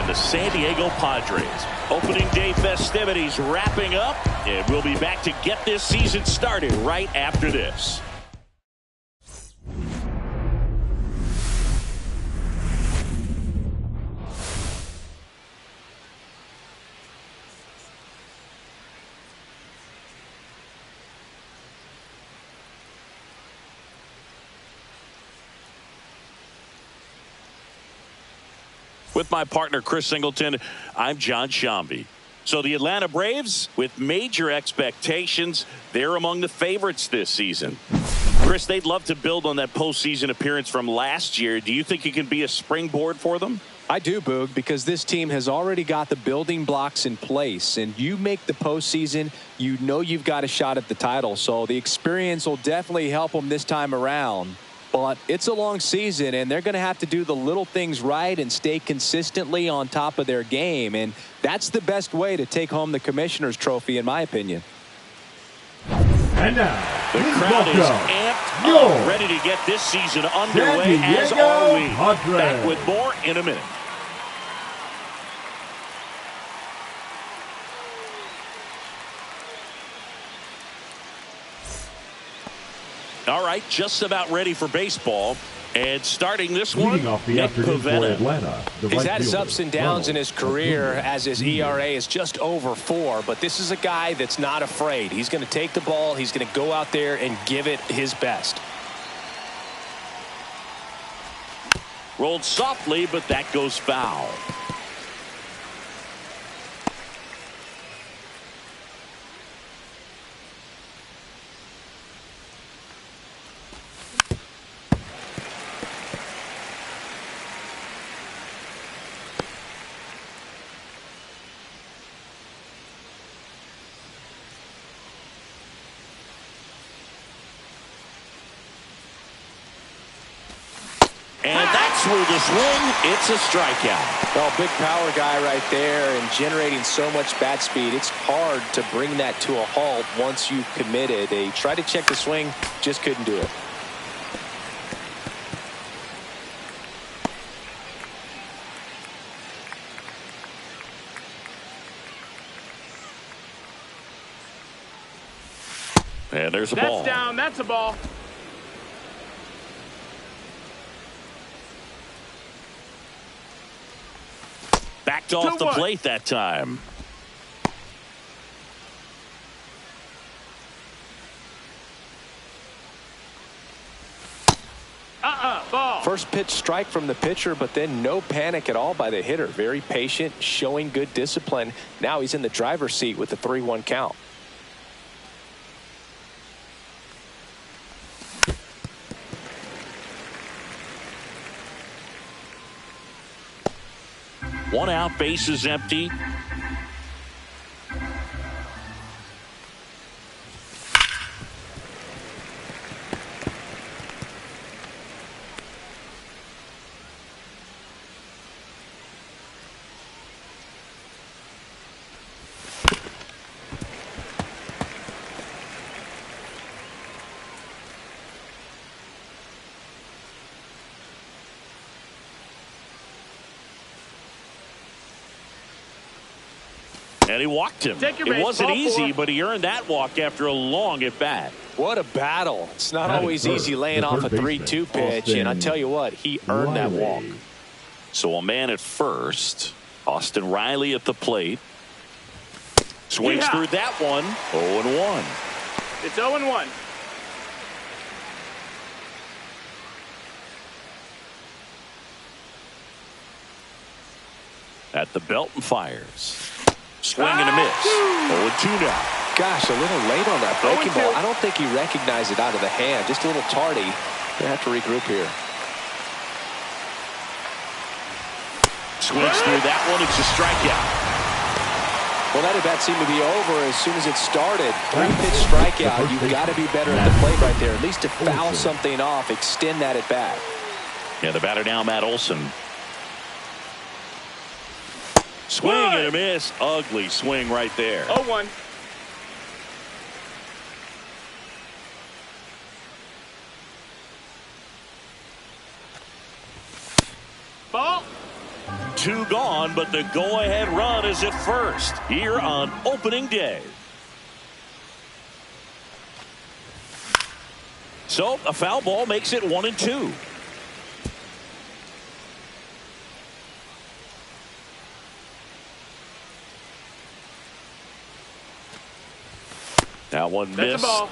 and the San Diego Padres. Opening day festivities wrapping up, and we'll be back to get this season started right after this. With my partner, Chris Singleton, I'm John Shambi. So the Atlanta Braves, with major expectations, they're among the favorites this season. Chris, they'd love to build on that postseason appearance from last year. Do you think it can be a springboard for them? I do, Boog, because this team has already got the building blocks in place. And you make the postseason, you know you've got a shot at the title. So the experience will definitely help them this time around. But it's a long season, and they're going to have to do the little things right and stay consistently on top of their game. And that's the best way to take home the Commissioner's Trophy, in my opinion. And now, the crowd is amped up, ready to get this season underway, as are we. Back with more in a minute. All right, just about ready for baseball. And starting this one, Nick Pivetta. He's had his ups and downs in his career, as his ERA is just over 4. But this is a guy that's not afraid. He's going to take the ball. He's going to go out there and give it his best. Rolled softly, but that goes foul. And that's where the swing, it's a strikeout. Well, big power guy right there and generating so much bat speed. It's hard to bring that to a halt once you've committed. They tried to check the swing, just couldn't do it. And there's a ball. That's down, that's a ball. Backed off the plate that time. Ball. First pitch strike from the pitcher, but then no panic at all by the hitter. Very patient, showing good discipline. Now he's in the driver's seat with the 3-1 count. One out, base is empty. And he walked him. It wasn't easy, but he earned that walk after a long at bat. What a battle. It's not always easy laying off a 3-2 pitch, and I tell you what, he earned that walk. So a man at first. Austin Riley at the plate. Swings through that one. 0-1. It's 0-1. At the belt and fires. Swing and a miss. 0-2 now. Gosh, a little late on that breaking ball. I don't think he recognized it out of the hand. Just a little tardy. Gonna have to regroup here. Swings through that one. It's a strikeout. Well, that at bat seemed to be over as soon as it started. 3-pitch strikeout. You've got to be better at the plate right there. At least to foul something off, extend that at bat. Yeah, the batter now, Matt Olson. Swing and a miss. Ugly swing right there. 0-1. Ball. 2 gone, but the go-ahead run is at first here on opening day. So a foul ball makes it 1-2. That one That's missed. a ball.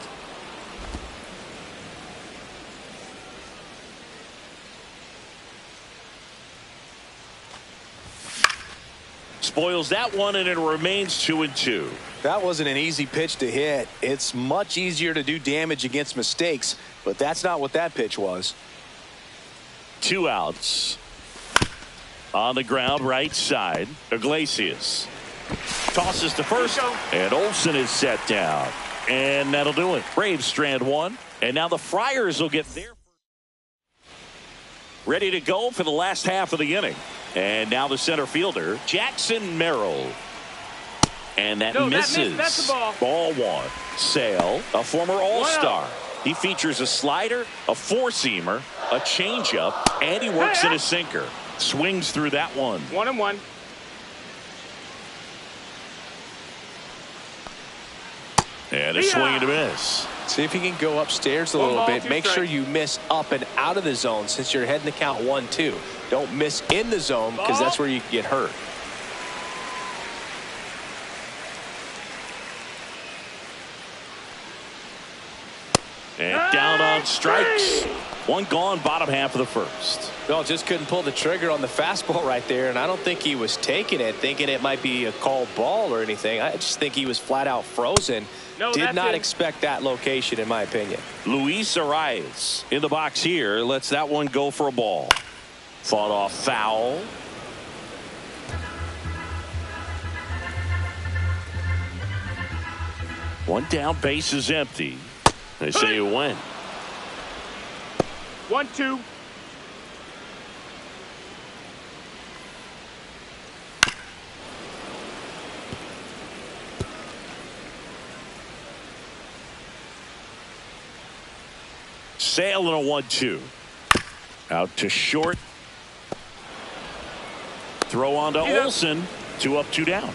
Spoils that one, and it remains 2-2. That wasn't an easy pitch to hit. It's much easier to do damage against mistakes, but that's not what that pitch was. 2 outs. On the ground, right side. Iglesias tosses to first, and Olsen is set down. And that'll do it. Braves strand 1, and now the Friars will get there. Ready to go for the last half of the inning. And now the center fielder, Jackson Merrill. And that misses. That's a ball. Ball 1. Sale, a former All-Star. He features a slider, a four-seamer, a changeup, and he works in a sinker. Swings through that one. 1-1. And a swing and a miss. See if you can go upstairs a little bit. Make sure you miss up and out of the zone since you're heading to count 1-2. Don't miss in the zone because that's where you get hurt. And down on strikes. 1 gone, bottom half of the first. No, just couldn't pull the trigger on the fastball right there, and I don't think he was taking it, thinking it might be a called ball or anything. I just think he was flat out frozen. Did not expect that location, in my opinion. Luis Arias in the box here. Lets that one go for a ball. Fought off foul. One down, base is empty. They say you win. 1-2. Sale and a 1-2. Out to short. Throw on to Olsen. 2 up, 2 down.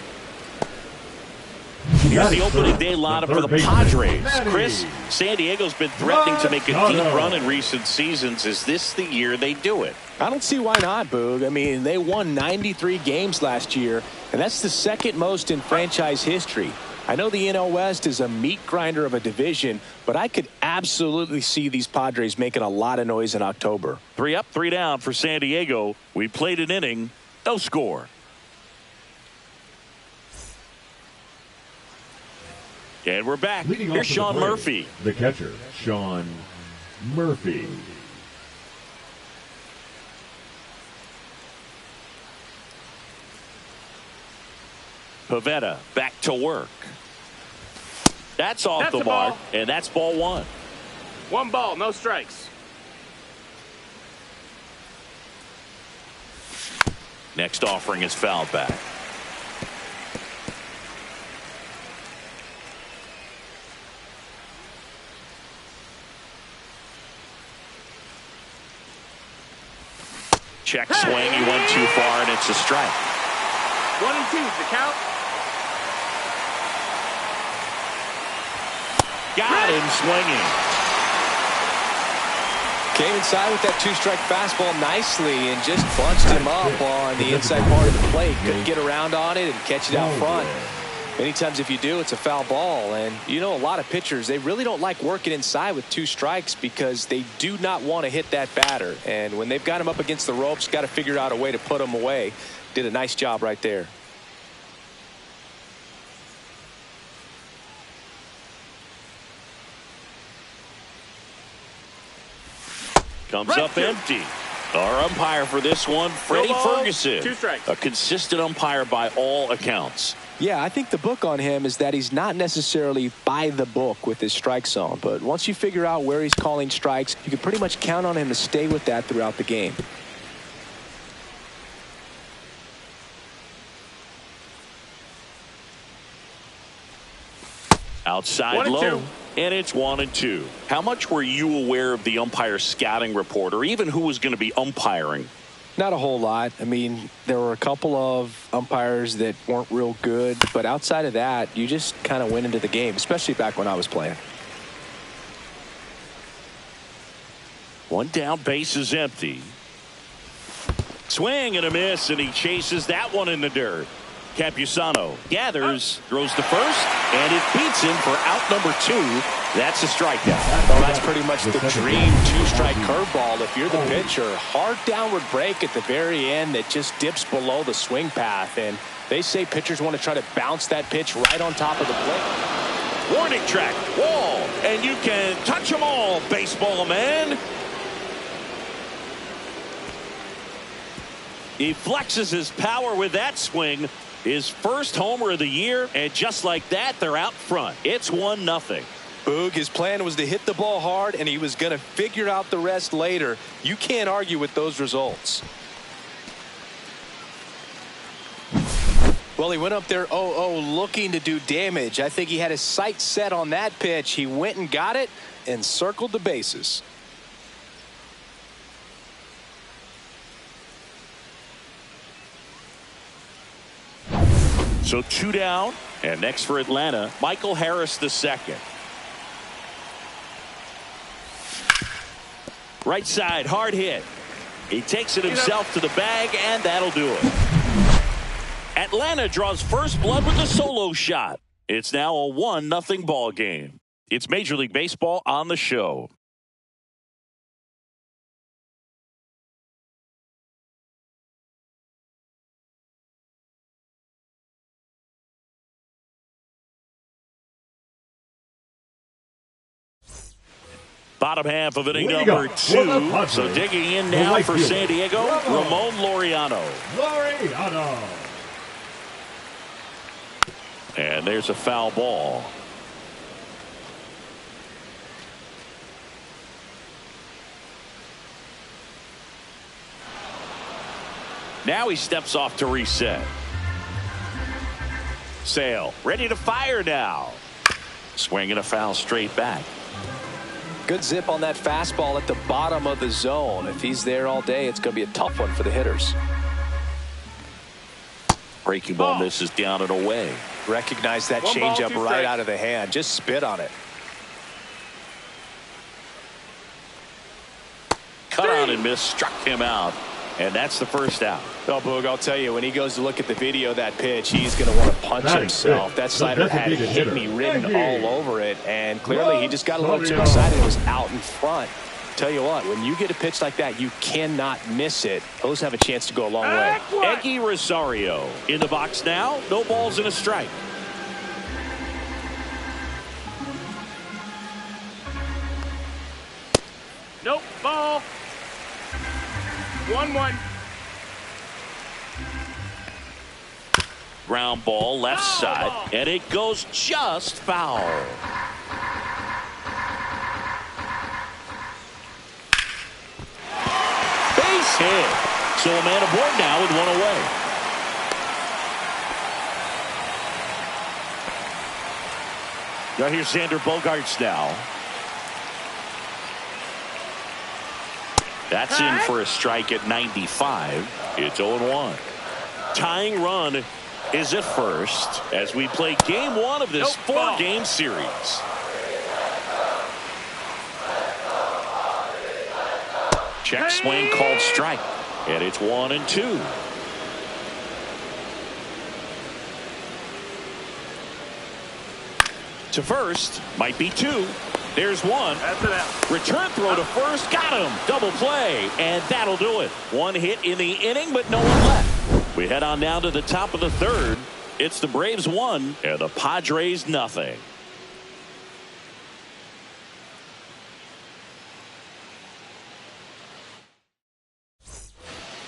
Here's the opening day lineup for the Padres. Chris, San Diego's been threatening to make a deep run in recent seasons. Is this the year they do it? I don't see why not, Boog. I mean, they won 93 games last year, and that's the second most in franchise history. I know the NL West is a meat grinder of a division, but I could absolutely see these Padres making a lot of noise in October. 3 up, 3 down for San Diego. We played an inning, no score. And we're back. Here's Sean Murphy. The catcher, Sean Murphy. Pivetta back to work. That's off the mark, and that's ball 1. 1 ball, no strikes. Next offering is fouled back. Check swing, he went too far, and it's a strike. 1-2, the count. Got him swinging. Came inside with that 2-strike fastball nicely and just bunched him up on the inside part of the plate. Couldn't get around on it and catch it out front. Many times if you do, it's a foul ball. And you know, a lot of pitchers, they really don't like working inside with 2 strikes because they do not want to hit that batter. And when they've got him up against the ropes, got to figure out a way to put him away. Did a nice job right there. Comes up empty. Our umpire for this one, Freddie Ferguson. 2 strikes. A consistent umpire by all accounts. Yeah, I think the book on him is that he's not necessarily by the book with his strike zone. But once you figure out where he's calling strikes, you can pretty much count on him to stay with that throughout the game. Outside low. And it's 1-2. How much were you aware of the umpire scouting report or even who was going to be umpiring? Not a whole lot. I mean, there were a couple of umpires that weren't real good, but outside of that, you just kind of went into the game, especially back when I was playing. One down, base is empty. Swing and a miss, and he chases that one in the dirt. Campusano gathers, throws to first, and it beats him for out number 2. That's a strikeout. Well, that's pretty much the dream two-strike curveball. If you're the pitcher, hard downward break at the very end that just dips below the swing path. And they say pitchers want to try to bounce that pitch right on top of the plate. Warning track, wall, and you can touch them all, baseball man. He flexes his power with that swing. His first homer of the year, and just like that, they're out front. It's 1-0. Boog, his plan was to hit the ball hard, and he was going to figure out the rest later. You can't argue with those results. Well, he went up there 0-0 looking to do damage. I think he had his sights set on that pitch. He went and got it and circled the bases. So 2 down, and next for Atlanta, Michael Harris II. Right side, hard hit. He takes it himself to the bag, and that'll do it. Atlanta draws first blood with a solo shot. It's now a 1-0 ball game. It's Major League Baseball on the show. Bottom half of inning number 2. So digging in now for San Diego, Ramon Laureano. And there's a foul ball. Now he steps off to reset. Sale ready to fire now. Swinging a foul straight back. Good zip on that fastball at the bottom of the zone. If he's there all day, it's going to be a tough one for the hitters. Breaking ball misses down and away. Recognize that changeup right out of the hand. Just spit on it. Cut on and miss, struck him out. And that's the first out. Oh, Boog, I'll tell you, when he goes to look at the video of that pitch, he's going to want to punch himself. That slider had hit me written all over it, and clearly he just got a little too excited. It was out in front. Tell you what, when you get a pitch like that, you cannot miss it. Those have a chance to go a long way. Eggy Rosario in the box now. No balls and a strike. Nope, ball. 1-1. Ground ball left side, and it goes just foul. Base hit. So a man aboard now with one away. Now here's Xander Bogaerts now. That's in for a strike at 95. It's 0-1. Tying run is at first as we play game 1 of this 4-game series. Check swing called strike. And it's 1-2. To first, might be 2. There's 1. That's it out. Return throw to first. Got him. Double play. And that'll do it. 1 hit in the inning, but no one left. We head on down to the top of the 3rd. It's the Braves 1 and the Padres nothing.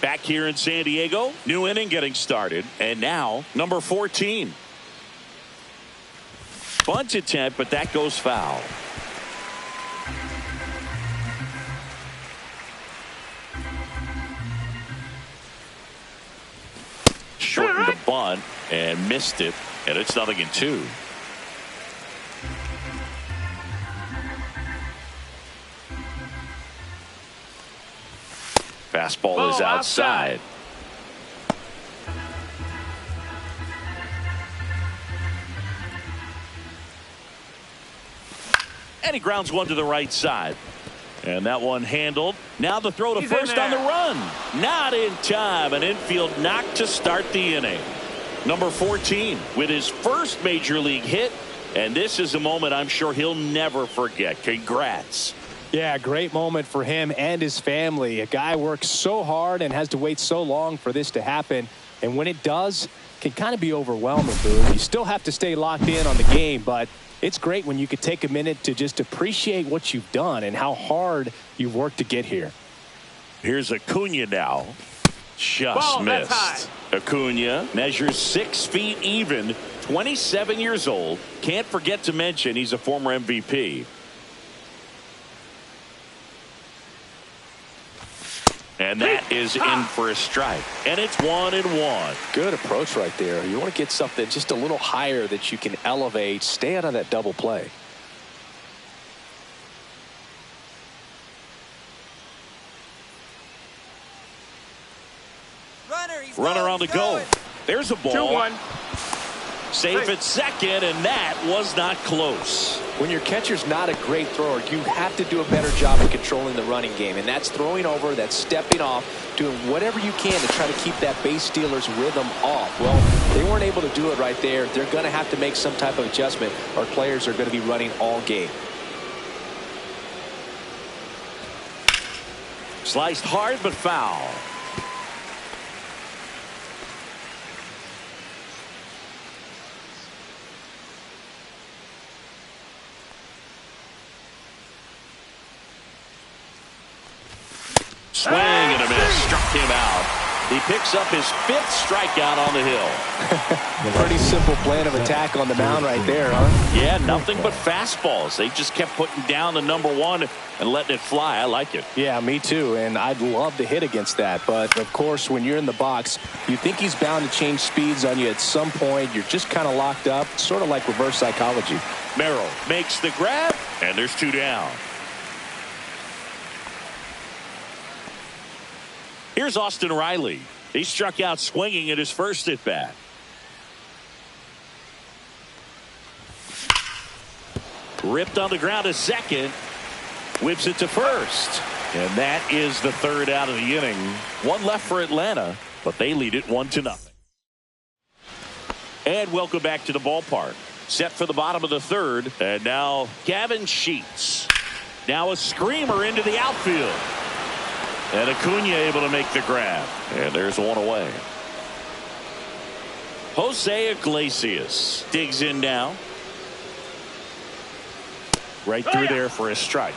Back here in San Diego, new inning getting started. And now, number 14. Bunt attempt, but that goes foul. Shortened the bunt and missed it, and it's 0-2. fastball is outside. And he grounds one to the right side. And that one handled. Now the throw to first on the run. Not in time. An infield knock to start the inning. Number 14 with his first major league hit. And this is a moment I'm sure he'll never forget. Congrats. Yeah, great moment for him and his family. A guy works so hard and has to wait so long for this to happen. And when it does, it can kind of be overwhelming, Boone. You still have to stay locked in on the game, but it's great when you could take a minute to just appreciate what you've done and how hard you've worked to get here. Here's Acuna now. Just missed. Acuna measures 6 feet even, 27 years old. Can't forget to mention he's a former MVP. And that is in for a strike. And it's 1-1. Good approach right there. You want to get something just a little higher that you can elevate. Stay out of that double play. Runner on the go. There's a ball. 2-1. Safe at second, and that was not close. When your catcher's not a great thrower, you have to do a better job of controlling the running game, and that's throwing over, that's stepping off, doing whatever you can to try to keep that base stealer's rhythm off. Well, they weren't able to do it right there. They're going to have to make some type of adjustment, or players are going to be running all game. Sliced hard but foul. Swing and a miss. Struck him out. He picks up his 5th strikeout on the hill. Pretty simple plan of attack on the mound right there, huh? Yeah, nothing but fastballs. They just kept putting down the number 1 and letting it fly. I like it. Yeah, me too, and I'd love to hit against that. But, of course, when you're in the box, you think he's bound to change speeds on you at some point. You're just kind of locked up, sort of like reverse psychology. Merrill makes the grab, and there's 2 down. Here's Austin Riley. He struck out swinging at his first at bat. Ripped on the ground to second. Whips it to first. And that is the 3rd out of the inning. 1 left for Atlanta, but they lead it 1-0. And welcome back to the ballpark. Set for the bottom of the 3rd. And now Gavin Sheets. Now a screamer into the outfield. And Acuna able to make the grab. And there's 1 away. Jose Iglesias digs in now. Right through there for a strike.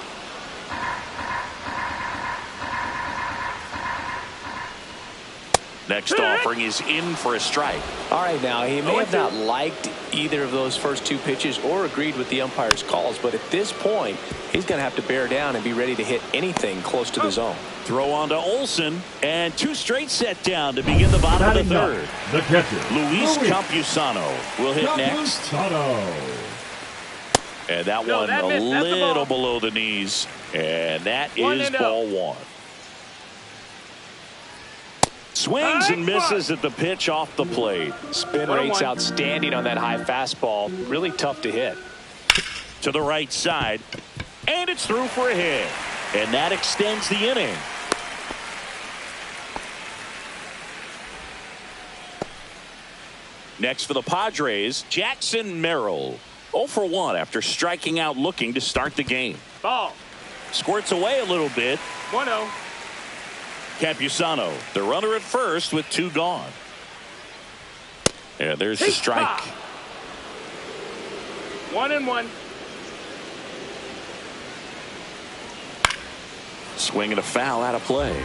Next offering is in for a strike. All right, now, he may have not liked either of those first 2 pitches or agreed with the umpire's calls, but at this point, he's going to have to bear down and be ready to hit anything close to the zone. Throw on to Olsen, and 2 straight set down to begin the bottom of the 3rd. The catcher, Luis Campusano will hit next. And that one a little below the knees, and that is ball 1. Swings and misses at the pitch off the plate. Spin rate's outstanding on that high fastball. Really tough to hit. To the right side, and it's through for a hit. And that extends the inning. Next for the Padres, Jackson Merrill. 0 for 1 after striking out looking to start the game. Ball. Squirts away a little bit. 1-0. Campusano, the runner at first with 2 gone. And there's the strike. 1-1. Swing and a foul out of play.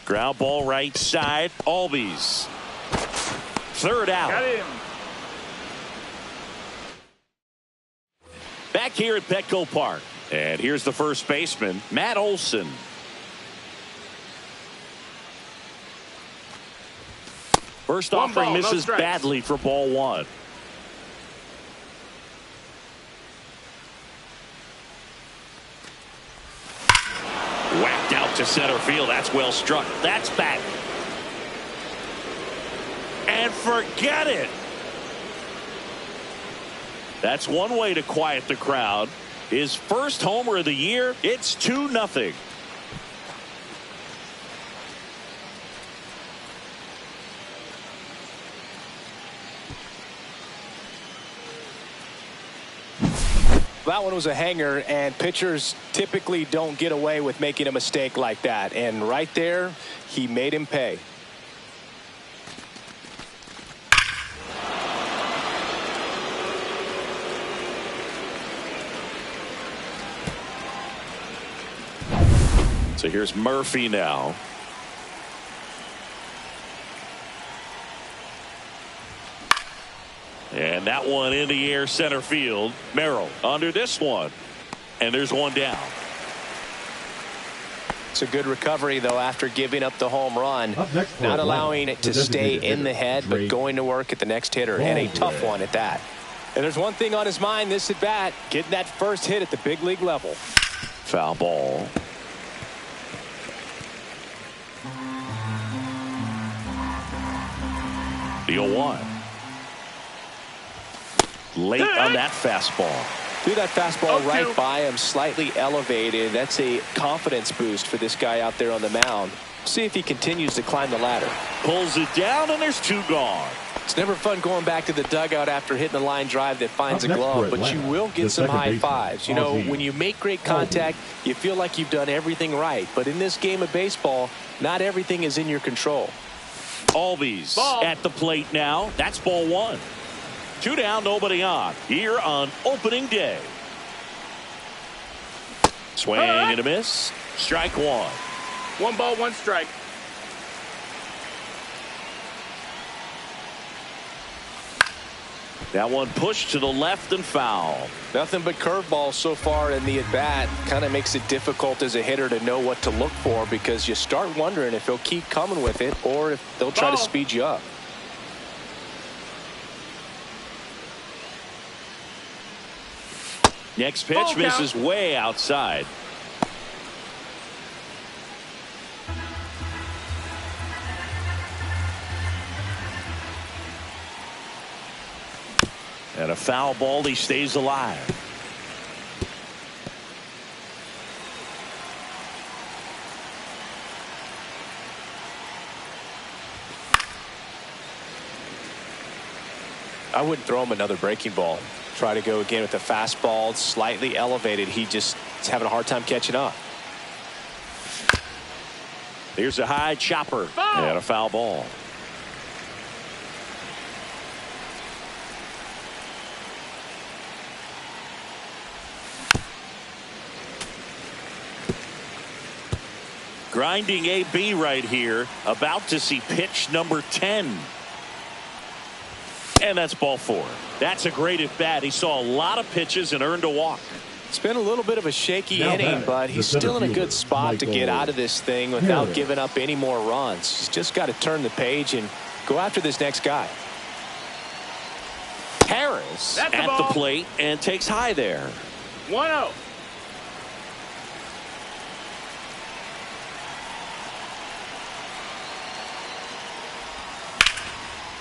Ground ball right side. Albies. 3rd out. Got him. Back here at Petco Park. And here's the first baseman, Matt Olson. First offering misses badly for ball 1. Whacked out to center field. That's well struck. That's back. And forget it. That's one way to quiet the crowd. His first homer of the year. It's 2-0. That one was a hanger, and pitchers typically don't get away with making a mistake like that. And right there, he made him pay. So here's Murphy now. And that one in the air center field. Merrill under this one. And there's one down. It's a good recovery, though, after giving up the home run. Not allowing it to stay in the head, but going to work at the next hitter. And a tough one at that. And there's one thing on his mind this at bat. Getting that first hit at the big league level. Foul ball. The 0-1. Late on that fastball. Threw that fastball right by him, slightly elevated. That's a confidence boost for this guy out there on the mound. See if he continues to climb the ladder. Pulls it down, and there's 2 gone. It's never fun going back to the dugout after hitting a line drive that finds a glove, but you will get some high fives. You know, when you make great contact, you feel like you've done everything right. But in this game of baseball, not everything is in your control. Albies at the plate now. That's ball 1. 2 down, nobody on. Here on opening day. Swing and a miss. Strike 1. 1 ball, 1 strike. That one pushed to the left and foul. Nothing but curveballs so far in the at-bat. Kind of makes it difficult as a hitter to know what to look for, because you start wondering if he'll keep coming with it or if they'll try to speed you up. Next pitch misses way outside. And a foul ball. He stays alive. I wouldn't throw him another breaking ball. Try to go again with the fastball. It's slightly elevated. He just is having a hard time catching up. Here's a high chopper and a foul ball. Grinding AB right here. About to see pitch number 10. And that's ball 4. That's a great at bat. He saw a lot of pitches and earned a walk. It's been a little bit of a shaky inning, but he's still in a good spot to get out of this thing without giving up any more runs. He's just got to turn the page and go after this next guy. Harris at the plate and takes high there. 1-0.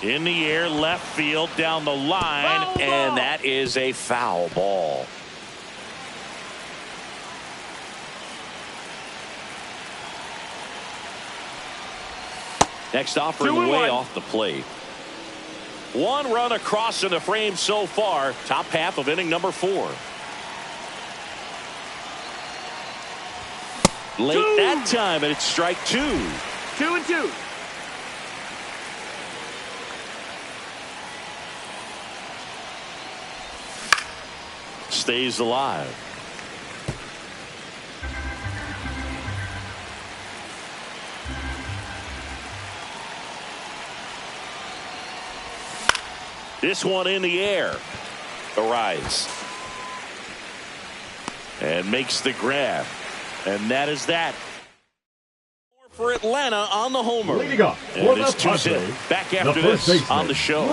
In the air, left field, down the line, and that is a foul ball. Next offering way off the plate. 1 run across in the frame so far. Top half of inning number 4. Late that time, and it's strike 2. 2-2. Stays alive. This one in the air. The rise. And makes the grab. And that is that. For Atlanta on the homer. Leading up and it's Tuesday. Back after this on the show.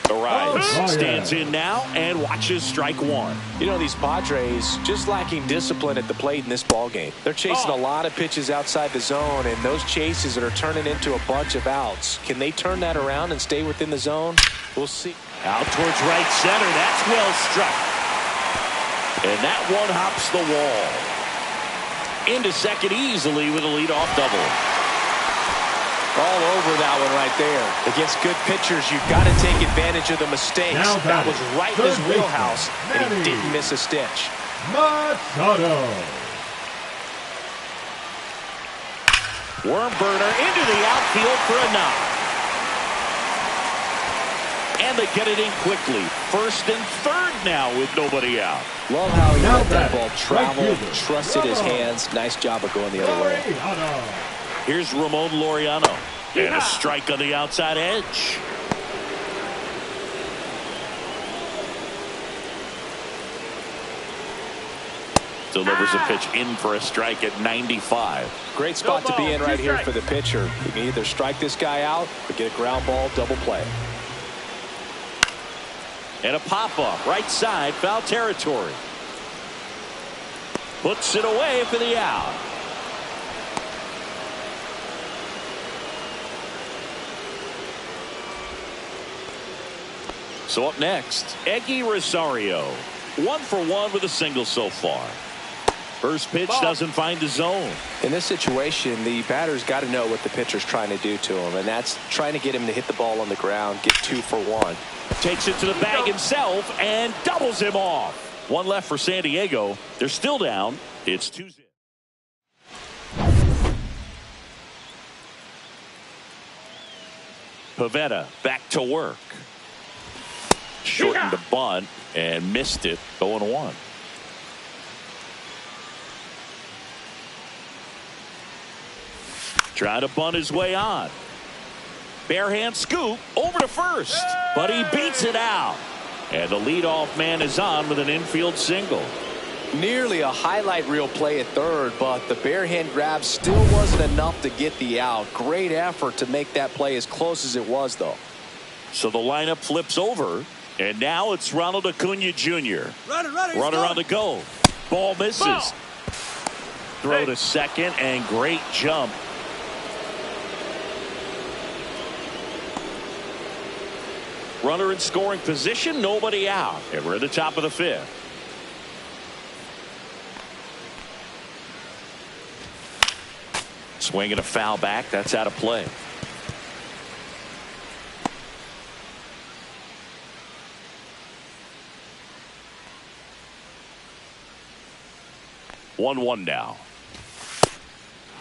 The rise. Oh, yeah. Stands in now and watches strike one. You know, these Padres just lacking discipline at the plate in this ball game. They're chasing a lot of pitches outside the zone, and those chases that are turning into a bunch of outs. Can they turn that around and stay within the zone? We'll see. Out towards right center. That's well struck. And that one hops the wall. Into second easily with a leadoff double. All over that one right there. Against good pitchers, you've got to take advantage of the mistakes. That was right in his wheelhouse, and he didn't miss a stitch. Machado. Worm burner into the outfield for a knock. And they get it in quickly. First and third now with nobody out. Love how he let that ball travel, trusted his hands. Nice job of going the other way. Here's Ramon Laureano. And a strike on the outside edge. Delivers a pitch in for a strike at 95. Great spot to be in right here for the pitcher. You can either strike this guy out or get a ground ball double play. And a pop-up right side, foul territory. Puts it away for the out. So up next, Eggy Rosario. 1 for 1 with a single so far. First pitch doesn't find the zone. In this situation, the batter's got to know what the pitcher's trying to do to him, and that's trying to get him to hit the ball on the ground, get 2 for 1. Takes it to the bag himself and doubles him off. One left for San Diego. They're still down. It's 2-0. Pivetta back to work. Shortened the bunt and missed it. 0-1. Trying to bunt his way on. Bare hand scoop over to first, but he beats it out. And the leadoff man is on with an infield single. Nearly a highlight reel play at third, but the bare hand grab still wasn't enough to get the out. Great effort to make that play as close as it was, though. So the lineup flips over, and now it's Ronald Acuna Jr. Runner on the go. Ball misses. Throw to second, and great jump. Runner in scoring position, nobody out. And we're at the top of the 5th. Swinging a foul back. That's out of play. One now.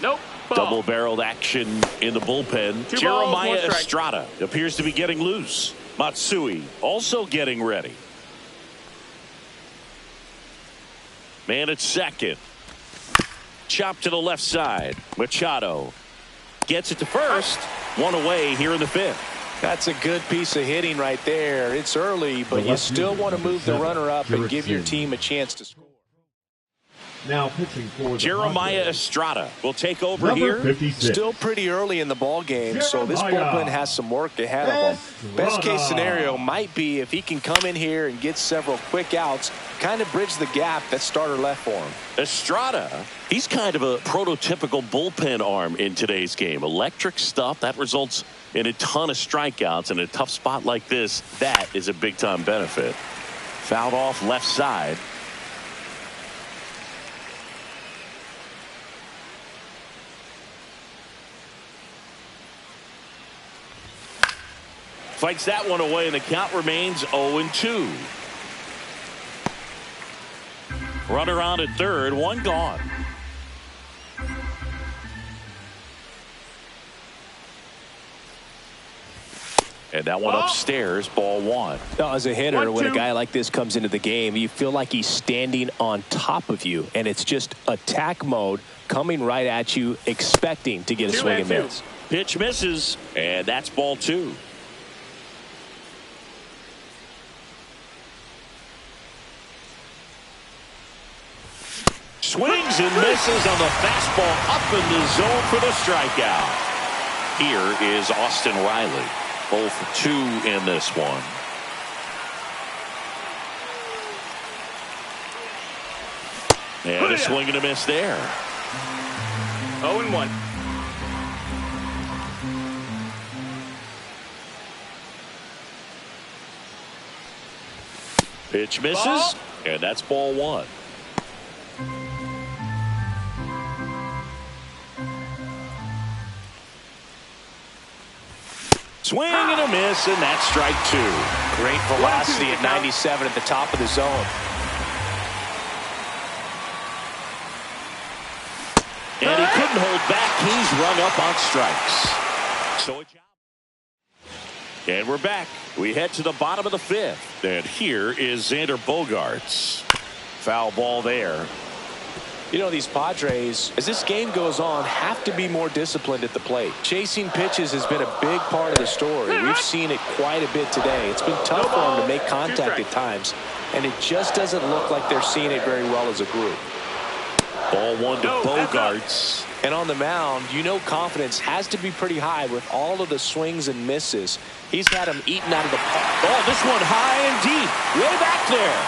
Nope. Double-barreled action in the bullpen. Jeremiah Estrada appears to be getting loose. Matsui also getting ready. Man at second. Chop to the left side. Machado gets it to first. One away here in the 5th. That's a good piece of hitting right there. It's early, but you still want to move the runner up and give your team a chance to score. Now pitching for Jeremiah Estrada will take over here. 56. Still pretty early in the ball game, so this bullpen has some work ahead of him. Best case scenario might be if he can come in here and get several quick outs, kind of bridge the gap that starter left for him. Estrada, he's kind of a prototypical bullpen arm in today's game. Electric stuff that results in a ton of strikeouts. In a tough spot like this, that is a big time benefit. Fouled off left side. Fights that one away, and the count remains 0-2. Runner on at third, one gone. And that one upstairs, ball 1. Now, as a hitter, when a guy like this comes into the game, you feel like he's standing on top of you, and it's just attack mode coming right at you, expecting to get a swing and miss. Pitch misses, and that's ball 2. Swings and misses on the fastball up in the zone for the strikeout. Here is Austin Riley. 0 for 2 in this one. And a swing and a miss there. 0-1. Pitch misses, Ball. and that's ball one. Swing and a miss, and that's strike two. Great velocity at 97 at the top of the zone. And he couldn't hold back. He's rung up on strikes. So a job. And we're back. We head to the bottom of the fifth. And here is Xander Bogaerts. Foul ball there. You know, these Padres, as this game goes on, have to be more disciplined at the plate. Chasing pitches has been a big part of the story. We've seen it quite a bit today. It's been tough for them to make contact at times, and it just doesn't look like they're seeing it very well as a group. Ball one to Bogaerts. And on the mound, you know confidence has to be pretty high with all of the swings and misses. He's had them eaten out of the park. Oh, this one high and deep. Way back there.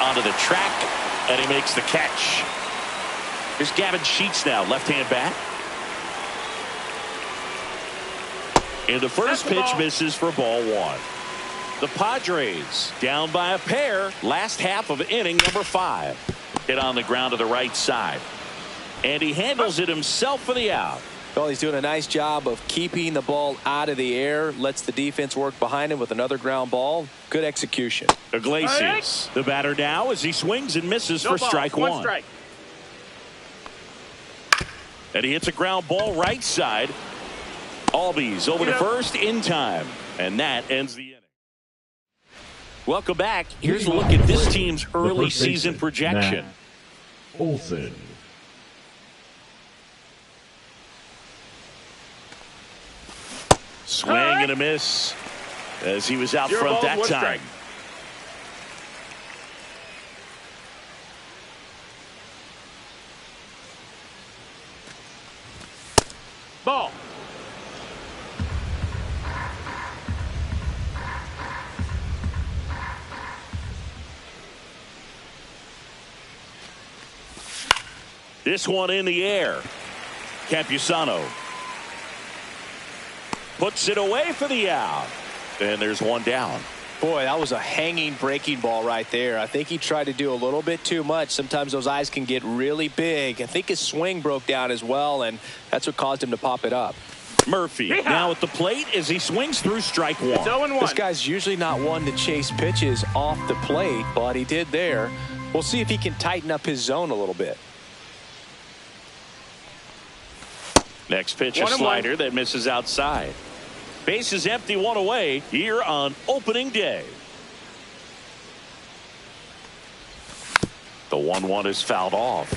Onto the track, and he makes the catch. Here's Gavin Sheets now, left-hand bat. And the first pitch misses for ball one. The Padres down by a pair. Last half of inning number 5. Hit on the ground to the right side. And he handles it himself for the out. Well, he's doing a nice job of keeping the ball out of the air. Lets the defense work behind him with another ground ball. Good execution. Iglesias, the batter now as he swings and misses for strike one. Strike. And he hits a ground ball right side. Albies over to first in time. And that ends the inning. Welcome back. Here's a look at this team's early season projection. Olson. Swing and a miss as he was out front that time. Ball. This one in the air. Campusano puts it away for the out. And there's one down. Boy, that was a hanging breaking ball right there. I think he tried to do a little bit too much. Sometimes those eyes can get really big. I think his swing broke down as well, and that's what caused him to pop it up. Murphy now at the plate as he swings through strike one. It's 0-1. This guy's usually not one to chase pitches off the plate, but he did there. We'll see if he can tighten up his zone a little bit. Next pitch, a slider that misses outside. Base is empty, one away here on opening day. The 1-1 is fouled off.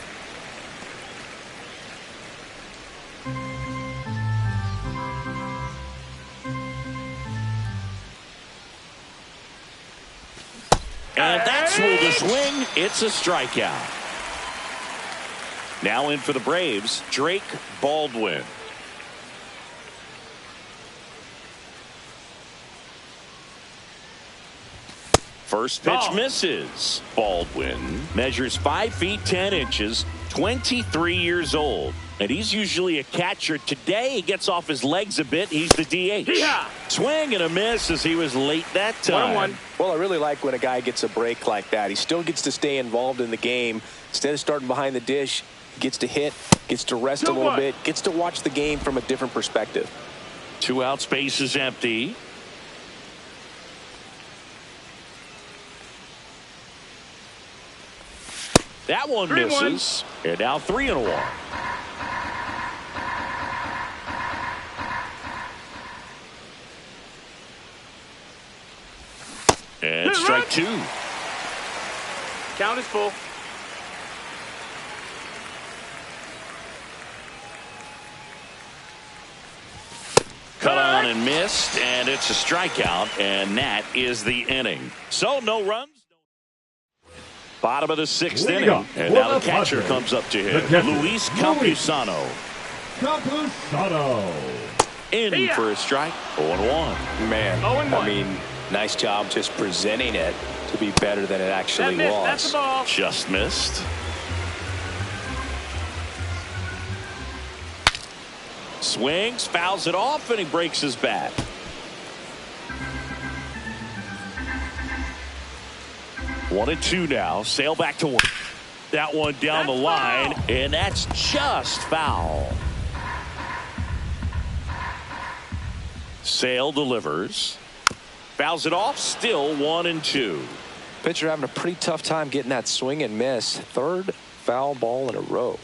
And that's through the swing. It's a strikeout. Now in for the Braves, Drake Baldwin. First pitch misses. Baldwin measures 5 feet 10 inches, 23 years old. And he's usually a catcher. Today he gets off his legs a bit. He's the DH. Yeah. Swing and a miss as he was late that time. 1-1. Well, I really like when a guy gets a break like that. He still gets to stay involved in the game. Instead of starting behind the dish, gets to hit, gets to rest a little bit, gets to watch the game from a different perspective. 2 out, space is empty. That one 3-1. misses. And now 3-1. And strike 2. Count is full. Cut on and missed, and it's a strikeout, and that is the inning. So no runs. Bottom of the 6th inning, and now the catcher comes up to him. Luis Campusano. In for a strike. 0-1. Man, 0-1. I mean, nice job just presenting it to be better than it actually was. That's the ball. Just missed. Swings, fouls it off, and he breaks his bat. One and two now. Sail back to one. That one down the line, and that's just foul. Sale delivers. Fouls it off, still 1 and 2. Pitcher having a pretty tough time getting that swing and miss. Third foul ball in a row.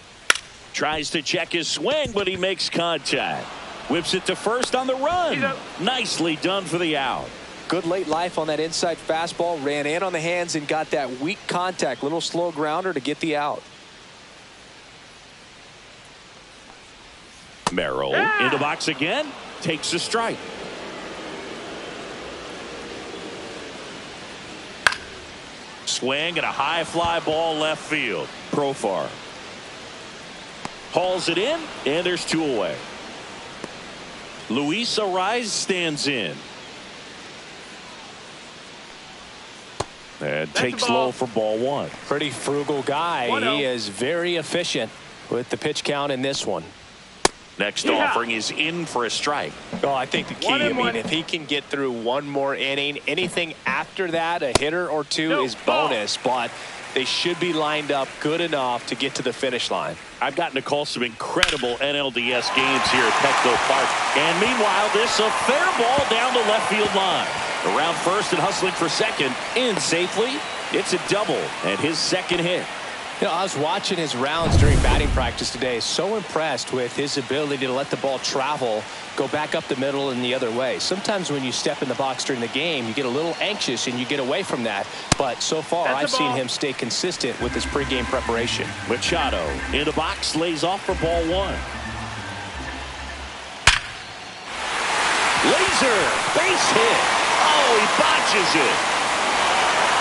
Tries to check his swing, but he makes contact. Whips it to first on the run. Nicely done for the out. Good late life on that inside fastball. Ran in on the hands and got that weak contact. Little slow grounder to get the out. Merrill in the box again. Takes a strike. Swing and a high fly ball left field. Profar hauls it in, and there's 2 away. Luis Arraez stands in and takes low for ball 1. Pretty frugal guy. He is very efficient with the pitch count in this one. Next offering is in for a strike. Oh, I think the key, I mean, if he can get through one more inning, anything after that, a hitter or two is bonus, but they should be lined up good enough to get to the finish line. I've gotten to call some incredible NLDS games here at Petco Park. And meanwhile, this a fair ball down the left field line. Around first and hustling for second. In safely. It's a double and his second hit. You know, I was watching his rounds during batting practice today. So impressed with his ability to let the ball travel, go back up the middle and the other way. Sometimes when you step in the box during the game, you get a little anxious and you get away from that. But so far, I've seen him stay consistent with his pregame preparation. Machado in the box, lays off for ball 1. Laser, base hit. Oh, he botches it.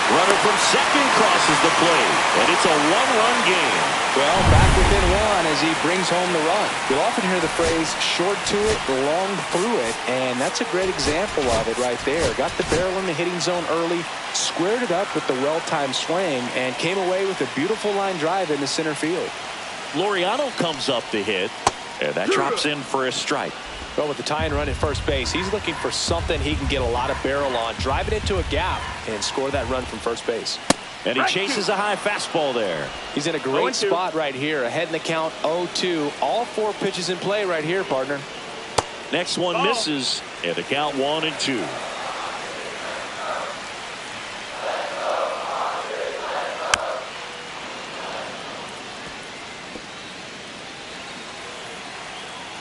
Runner from second crosses the plate, and it's a 1-run game. Well, back within 1 as he brings home the run. You'll often hear the phrase short to it, long through it, and that's a great example of it right there. Got the barrel in the hitting zone early, squared it up with the well-timed swing, and came away with a beautiful line drive into center field. Laureano comes up to hit, and that drops in for a strike. Well, with the tying run at first base, he's looking for something he can get a lot of barrel on, drive it into a gap, and score that run from first base. And he chases a high fastball there. He's in a great spot right here, ahead in the count 0-2. All 4 pitches in play right here, partner. Next one misses, and the count 1-2.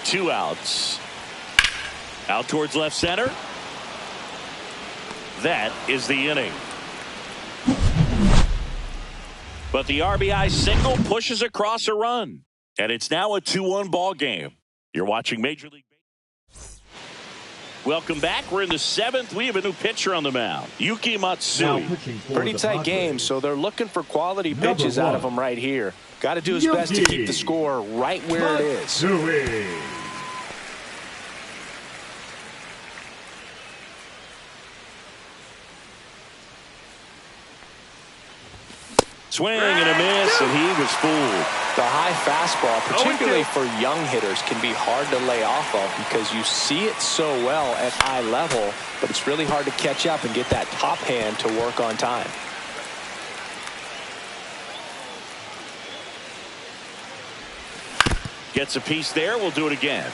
Two outs. Out towards left center. That is the inning. But the RBI single pushes across a run. And it's now a 2-1 ball game. You're watching Major League Baseball. Welcome back. We're in the 7th. We have a new pitcher on the mound. Yuki Matsui. Pretty tight game, so they're looking for quality pitches out of him right here. Got to do his best to keep the score right where it is. Swing and a miss, and he was fooled. The high fastball, particularly for young hitters, can be hard to lay off of because you see it so well at eye level, but it's really hard to catch up and get that top hand to work on time. Gets a piece there. We'll do it again.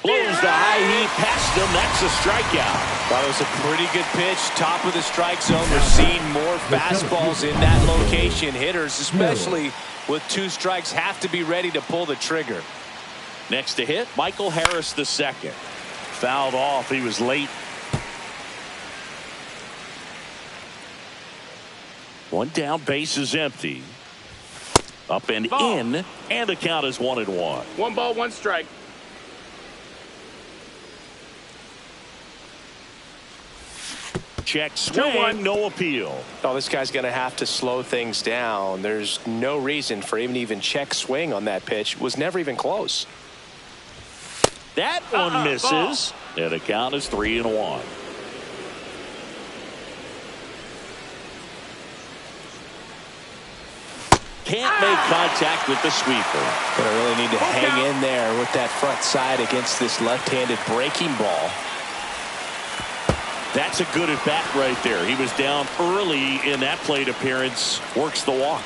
Blows the high heat past him. That's a strikeout. Thought it was a pretty good pitch. Top of the strike zone. We're seeing more fastballs in that location. Hitters, especially with 2 strikes, have to be ready to pull the trigger. Next to hit, Michael Harris the second. Fouled off. He was late. One down, base is empty. Up and in, and the count is 1-1. 1 ball, 1 strike. Check swing, no appeal. Oh, this guy's going to have to slow things down. There's no reason for him to even check swing on that pitch. It was never even close. That one misses. And the count is 3-1. Can't make contact with the sweeper. Gonna really need to hang in there with that front side against this left-handed breaking ball. That's a good at bat right there. He was down early in that plate appearance. Works the walk.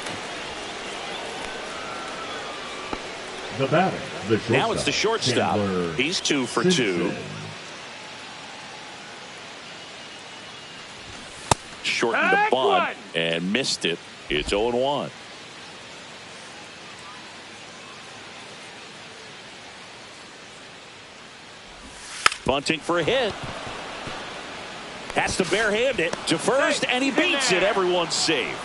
The batter, the shortstop. Now it's the shortstop. Chandler He's 2 for Simpson. 2. Shortened the bunt and missed it. It's 0-1. Bunting for a hit. Has to barehand it to first, and he beats it. Everyone's safe.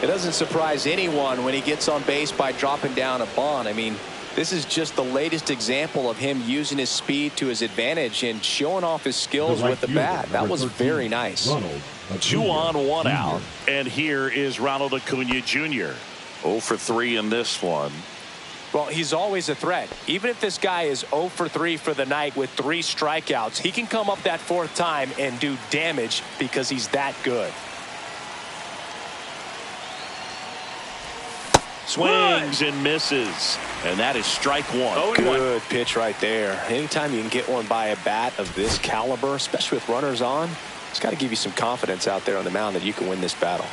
It doesn't surprise anyone when he gets on base by dropping down a bunt. I mean, this is just the latest example of him using his speed to his advantage and showing off his skills with the bat. That was very nice. 2 on, 1 out. And here is Ronald Acuna Jr. 0 for 3 in this one. Well, he's always a threat. Even if this guy is 0 for 3 for the night with 3 strikeouts, he can come up that 4th time and do damage because he's that good. Swings and misses. And that is strike 1. Good pitch right there. Anytime you can get one by a bat of this caliber, especially with runners on, it's got to give you some confidence out there on the mound that you can win this battle.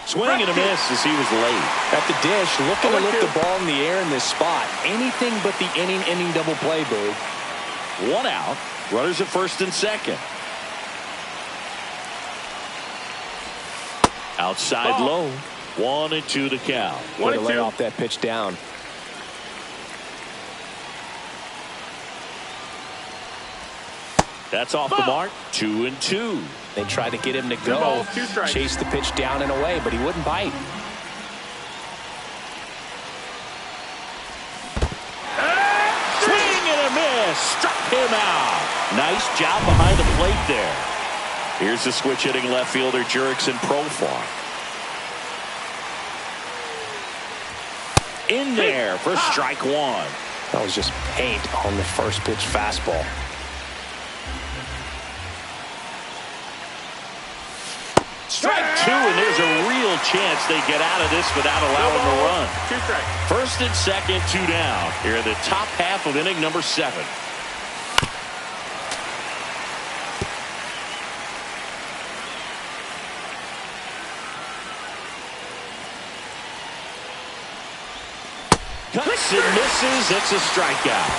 Swing and a miss as he was late. At the dish, looking to lift the ball in the air in this spot. Anything but the inning double play, Boog. 1 out. Runners at first and second. Outside low. 1-2 the count. Way to lay off that pitch down. That's off the mark. 2-2. They tried to get him to go, chase the pitch down and away, but he wouldn't bite. Swing and a miss. Struck him out. Nice job behind the plate there. Here's the switch hitting left fielder Jurickson Profar. In there for strike 1. That was just paint on the first pitch fastball. Strike 2, and there's a real chance they get out of this without allowing a run. 2 strikes. First and second, 2 down. Here in the top half of inning number 7. Cuts and misses. It's a strikeout.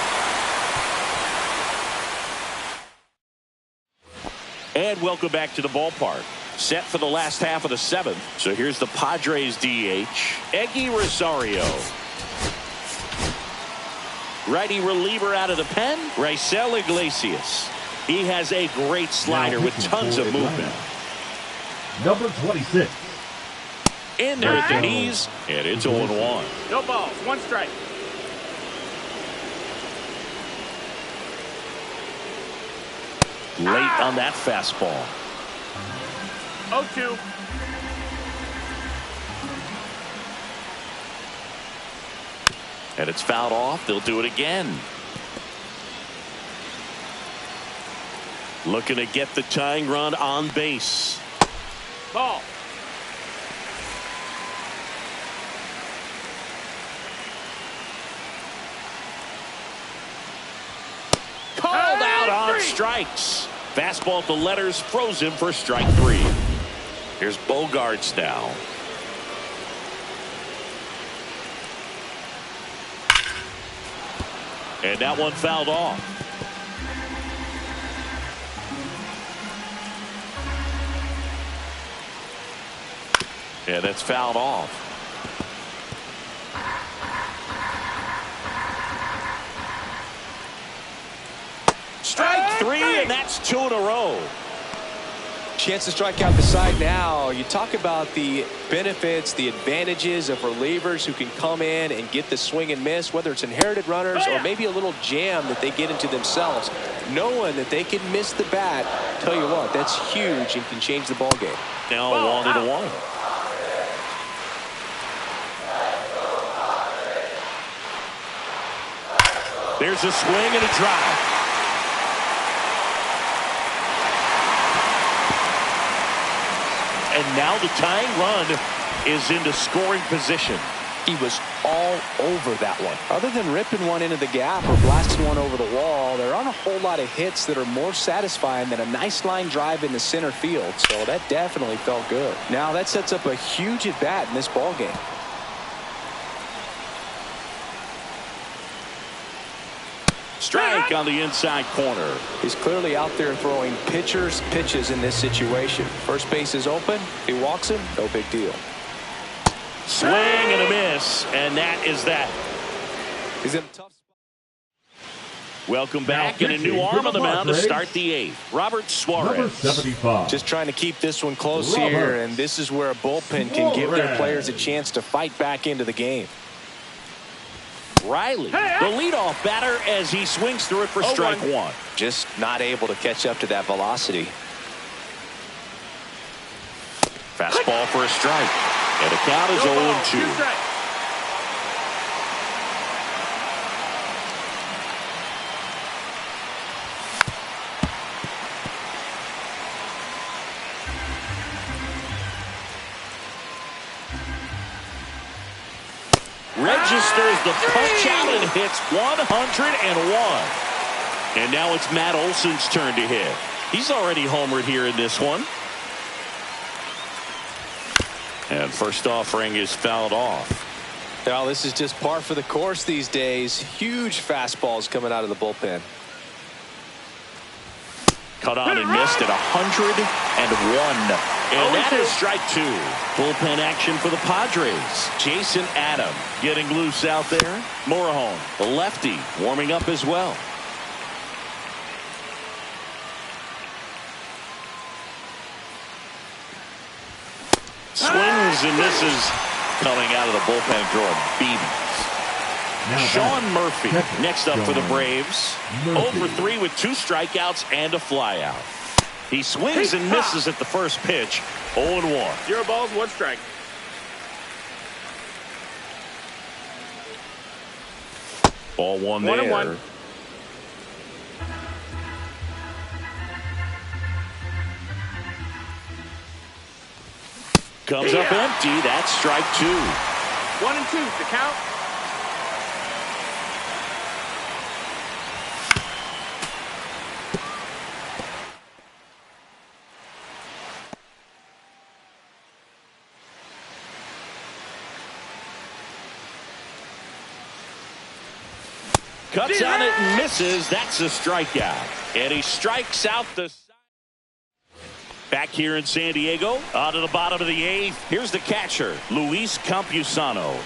And welcome back to the ballpark. Set for the last half of the 7th. So here's the Padres DH, Eggy Rosario. Righty reliever out of the pen, Raisel Iglesias. He has a great slider with tons of movement. Number 26. In there at the knees, and it's 0-1. No balls. 1 strike. Late on that fastball. 0-2. And it's fouled off. They'll do it again. Looking to get the tying run on base. Ball. Called out on strikes. Fastball at the letters, froze him for strike 3. Here's Bogarts now. And that one fouled off. And that's fouled off. Strike 3, and that's 2 in a row. Chance to strike out the side now. You talk about the benefits, the advantages of relievers who can come in and get the swing and miss, whether it's inherited runners or maybe a little jam that they get into themselves. Knowing that they can miss the bat, tell you what, that's huge and can change the ball game. Now 1-1. There's a swing and a drive. And now the tying run is into scoring position. He was all over that one. Other than ripping one into the gap or blasting one over the wall, there aren't a whole lot of hits that are more satisfying than a nice line drive in the center field. So that definitely felt good. Now that sets up a huge at bat in this ball game. Strike on the inside corner. He's clearly out there throwing pitchers pitches in this situation. First base is open. He walks him. No big deal. Swing and a miss, and that is that. He's in a tough spot. Welcome back, and a new arm on the mound to start the eighth. Robert Suarez. Number 75. Just trying to keep this one close here, and this is where a bullpen can give their players a chance to fight back into the game. Riley, the leadoff batter, as he swings through it for strike one. Just not able to catch up to that velocity. Fastball for a strike. And the count is 0-2. Registers the punch out and hits 101. And now it's Matt Olson's turn to hit. He's already homered here in this one. And first offering is fouled off. Now this is just par for the course these days. Huge fastballs coming out of the bullpen. Cut on and missed at 101. And that is strike two. Bullpen action for the Padres. Jason Adam getting loose out there. Morejon, the lefty, warming up as well. Swings and misses coming out of the bullpen, throwing beatings. Sean Murphy next up for the Braves. 0-for-3 with 2 strikeouts and a flyout. He swings and misses at the first pitch. 0-1. 0 balls, 1 strike. Ball one there. 1-1. Comes up empty. That's strike 2. 1-2 to count. Cuts on it and misses. That's a strikeout. And he strikes out the side. Back here in San Diego, out of the bottom of the 8th. Here's the catcher, Luis Campusano.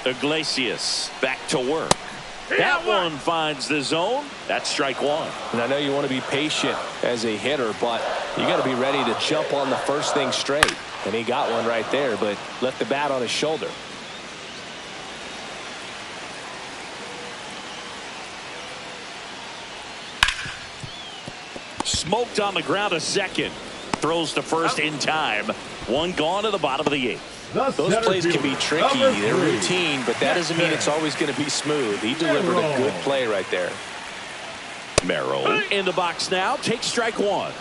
Iglesias back to work. That one finds the zone. That's strike 1. And I know you want to be patient as a hitter, but you got to be ready to jump on the first thing straight. And he got one right there, but left the bat on his shoulder. Smoked on the ground a second. Throws to first in time. One gone to the bottom of the 8th. Those plays can be tricky. They're routine, but that doesn't mean it's always going to be smooth. He delivered a good play right there. Merrill in the box now. Takes strike 1.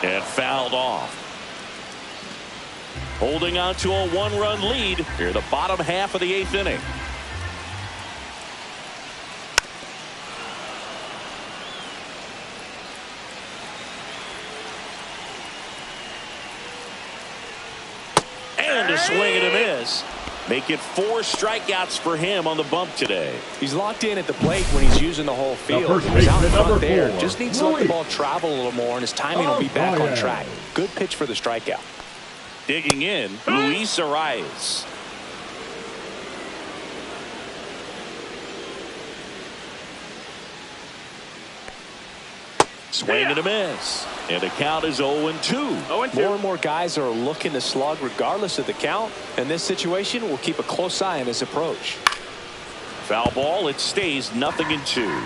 And fouled off. Holding on to a 1-run lead here the bottom half of the 8th inning. And a swing and a miss. Make it 4 strikeouts for him on the bump today. He's locked in at the plate when he's using the whole field. He's out in front there. Just needs to let the ball travel a little more, and his timing will be back on track. Good pitch for the strikeout. Digging in, Luis Arias. Swing and a miss. And the count is 0-2. 0-2. More and more guys are looking to slug regardless of the count. In this situation, we'll keep a close eye on his approach. Foul ball. It stays 0-2.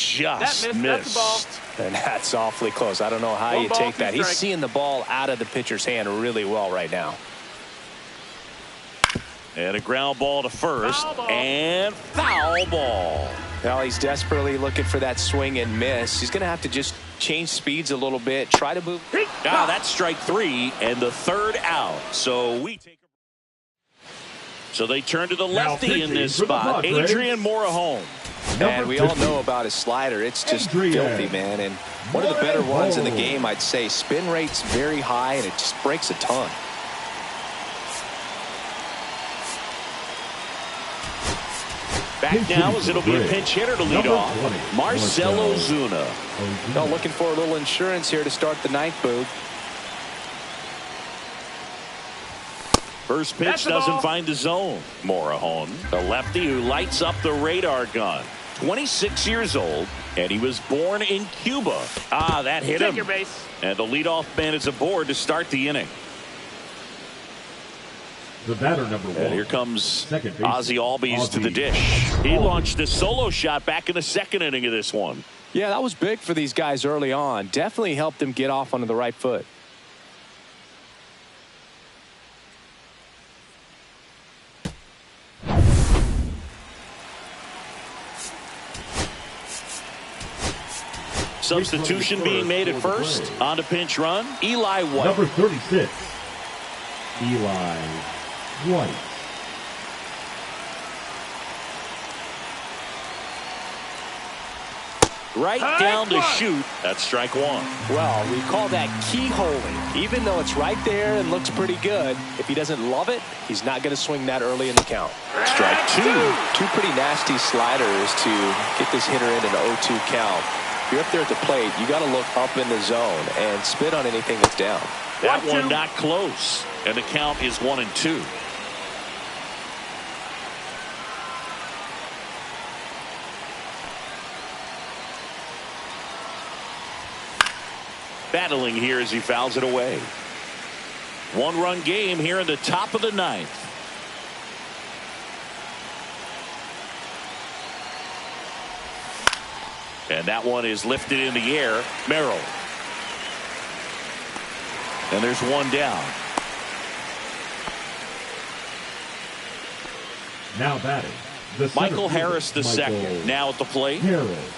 just That's the ball. missed. And that's awfully close. I don't know how One you ball, take two that. He's strikes. seeing the ball out of the pitcher's hand really well right now. And a ground ball to first. Foul ball. And foul ball. Now he's desperately looking for that swing and miss. He's going to have to just change speeds a little bit. Try to move. Now that's strike 3 and the third out. So they turn to the lefty in this spot. Adrian Morejon. And we all know about his slider. It's just filthy, man. And one of the better ones in the game, I'd say. Spin rate's very high, and it just breaks a ton. Back now as it'll be a pinch hitter to lead off. Marcell Ozuna. Now looking for a little insurance here to start the ninth, Boog. First pitch That's the doesn't ball. find the zone. Morejon, the lefty who lights up the radar gun. 26 years old, and he was born in Cuba. That hit Take him. your base. And the leadoff man is aboard to start the inning. The batter, number 1. And here comes Second base, Ozzie Albies to the Albies. dish. He launched a solo shot back in the second inning of this one. Yeah, that was big for these guys early on. Definitely helped them get off onto the right foot. Substitution being made at first. On to pinch run, Eli White. Number 36, Eli White. Right down to shoot. That's strike 1. Well, we call that keyholing. Even though it's right there and looks pretty good, if he doesn't love it, he's not going to swing that early in the count. Strike 2. Two pretty nasty sliders to get this hitter in an 0-2 count. If you're up there at the plate, you got to look up in the zone and spit on anything that's down. That 1-2. one not close. And the count is 1-2. Battling here as he fouls it away. 1-run game here in the top of the ninth. And that one is lifted in the air. Merrill. And there's one down. Now batting, the center Michael fielder, Harris the Michael second. Now at the plate. Harris.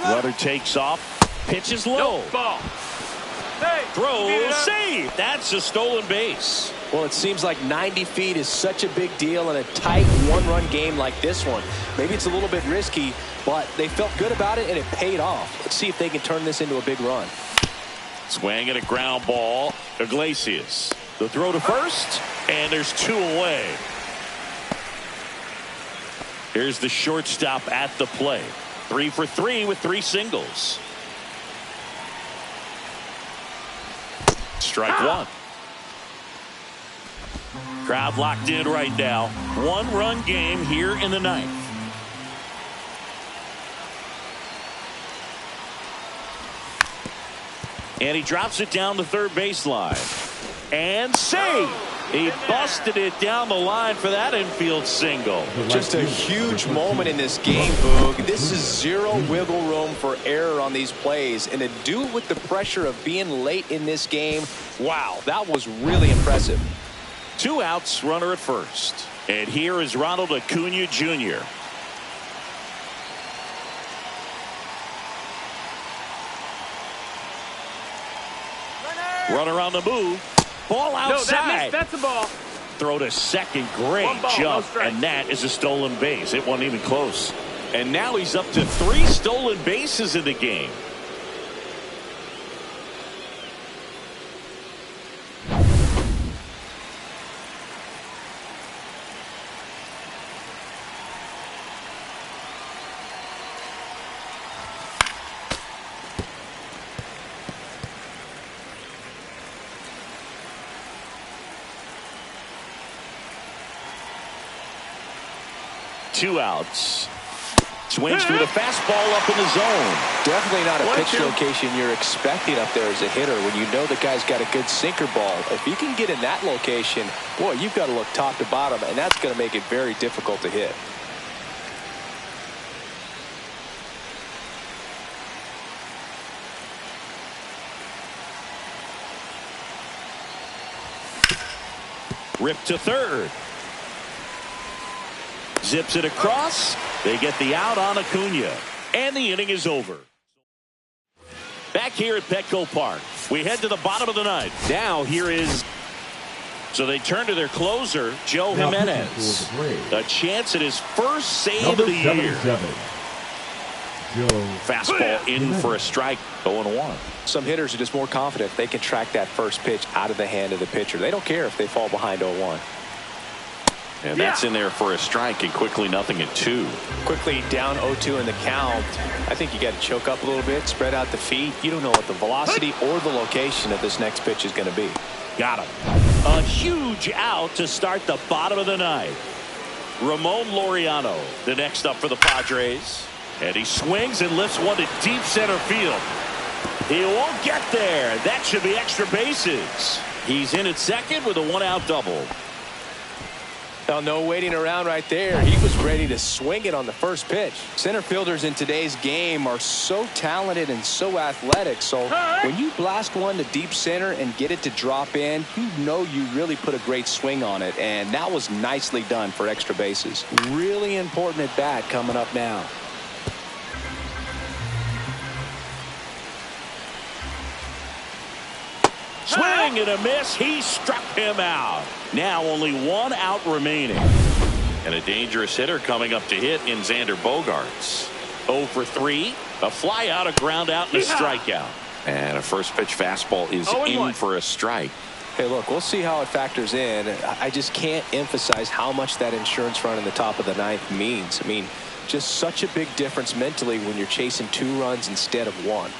Runner takes off. Pitches low. No ball. Hey, beat it Throw. up. Save. That's a stolen base. Well, it seems like 90 feet is such a big deal in a tight one-run game like this one. Maybe it's a little bit risky, but they felt good about it, and it paid off. Let's see if they can turn this into a big run. Swing and a ground ball. Iglesias. The throw to first, and there's 2 away. Here's the shortstop at the plate. 3 for 3 with 3 singles. Strike 1. Crowd locked in right now. 1-run game here in the ninth. And he drops it down the third baseline. And save. He busted it down the line for that infield single. Just a huge moment in this game, Boog. This is zero wiggle room for error on these plays. And to do it with the pressure of being late in this game, wow, that was really impressive. 2 outs, runner at first. And here is Ronald Acuna Jr. Runner on the move. Ball outside. That's a ball. Throw to second. Great One ball, no jump. strike. And that is a stolen base. It wasn't even close. And now he's up to 3 stolen bases in the game. Two outs. Swings through the fastball up in the zone. Definitely not a pitch location you're expecting up there as a hitter when you know the guy's got a good sinker ball. If he can get in that location, boy, you've got to look top to bottom, and that's going to make it very difficult to hit. Ripped to third. Zips it across. They get the out on Acuna. And the inning is over. Back here at Petco Park, we head to the bottom of the ninth. Now here is... So they turn to their closer, Joe Jimenez. A chance at his first save of the year. Fastball in for a strike, 0-1. Some hitters are just more confident they can track that first pitch out of the hand of the pitcher. They don't care if they fall behind 0-1. And that's in there for a strike, and quickly 0-2. Quickly down 0-2 in the count. I think you got to choke up a little bit, spread out the feet. You don't know what the velocity or the location of this next pitch is going to be. Got him. A huge out to start the bottom of the ninth. Ramon Laureano, the next up for the Padres. And he swings and lifts one to deep center field. He won't get there. That should be extra bases. He's in at second with a one-out double. Now, no waiting around right there. He was ready to swing it on the first pitch. Center fielders in today's game are so talented and so athletic. So when you blast one to deep center and get it to drop in, you know you really put a great swing on it. And that was nicely done for extra bases. Really important at bat coming up now. Swing and a miss. He struck him out. Now only one out remaining. And a dangerous hitter coming up to hit in Xander Bogaerts. 0 for 3. A fly out, a ground out, and a strikeout. And a first pitch fastball is in for a strike. Hey, look, we'll see how it factors in. I just can't emphasize how much that insurance run in the top of the ninth means. I mean, just such a big difference mentally when you're chasing 2 runs instead of 1.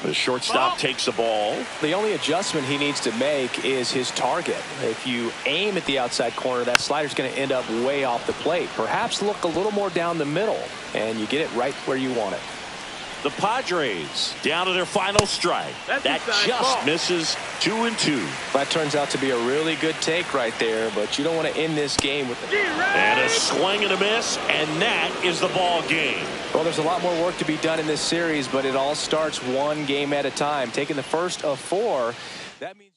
The shortstop takes the ball. The only adjustment he needs to make is his target. If you aim at the outside corner, that slider's going to end up way off the plate. Perhaps look a little more down the middle, and you get it right where you want it. The Padres down to their final strike. That just misses 2-2. That turns out to be a really good take right there, but you don't want to end this game with and a swing and a miss, and that is the ball game. Well, there's a lot more work to be done in this series, but it all starts one game at a time. Taking the first of 4, that means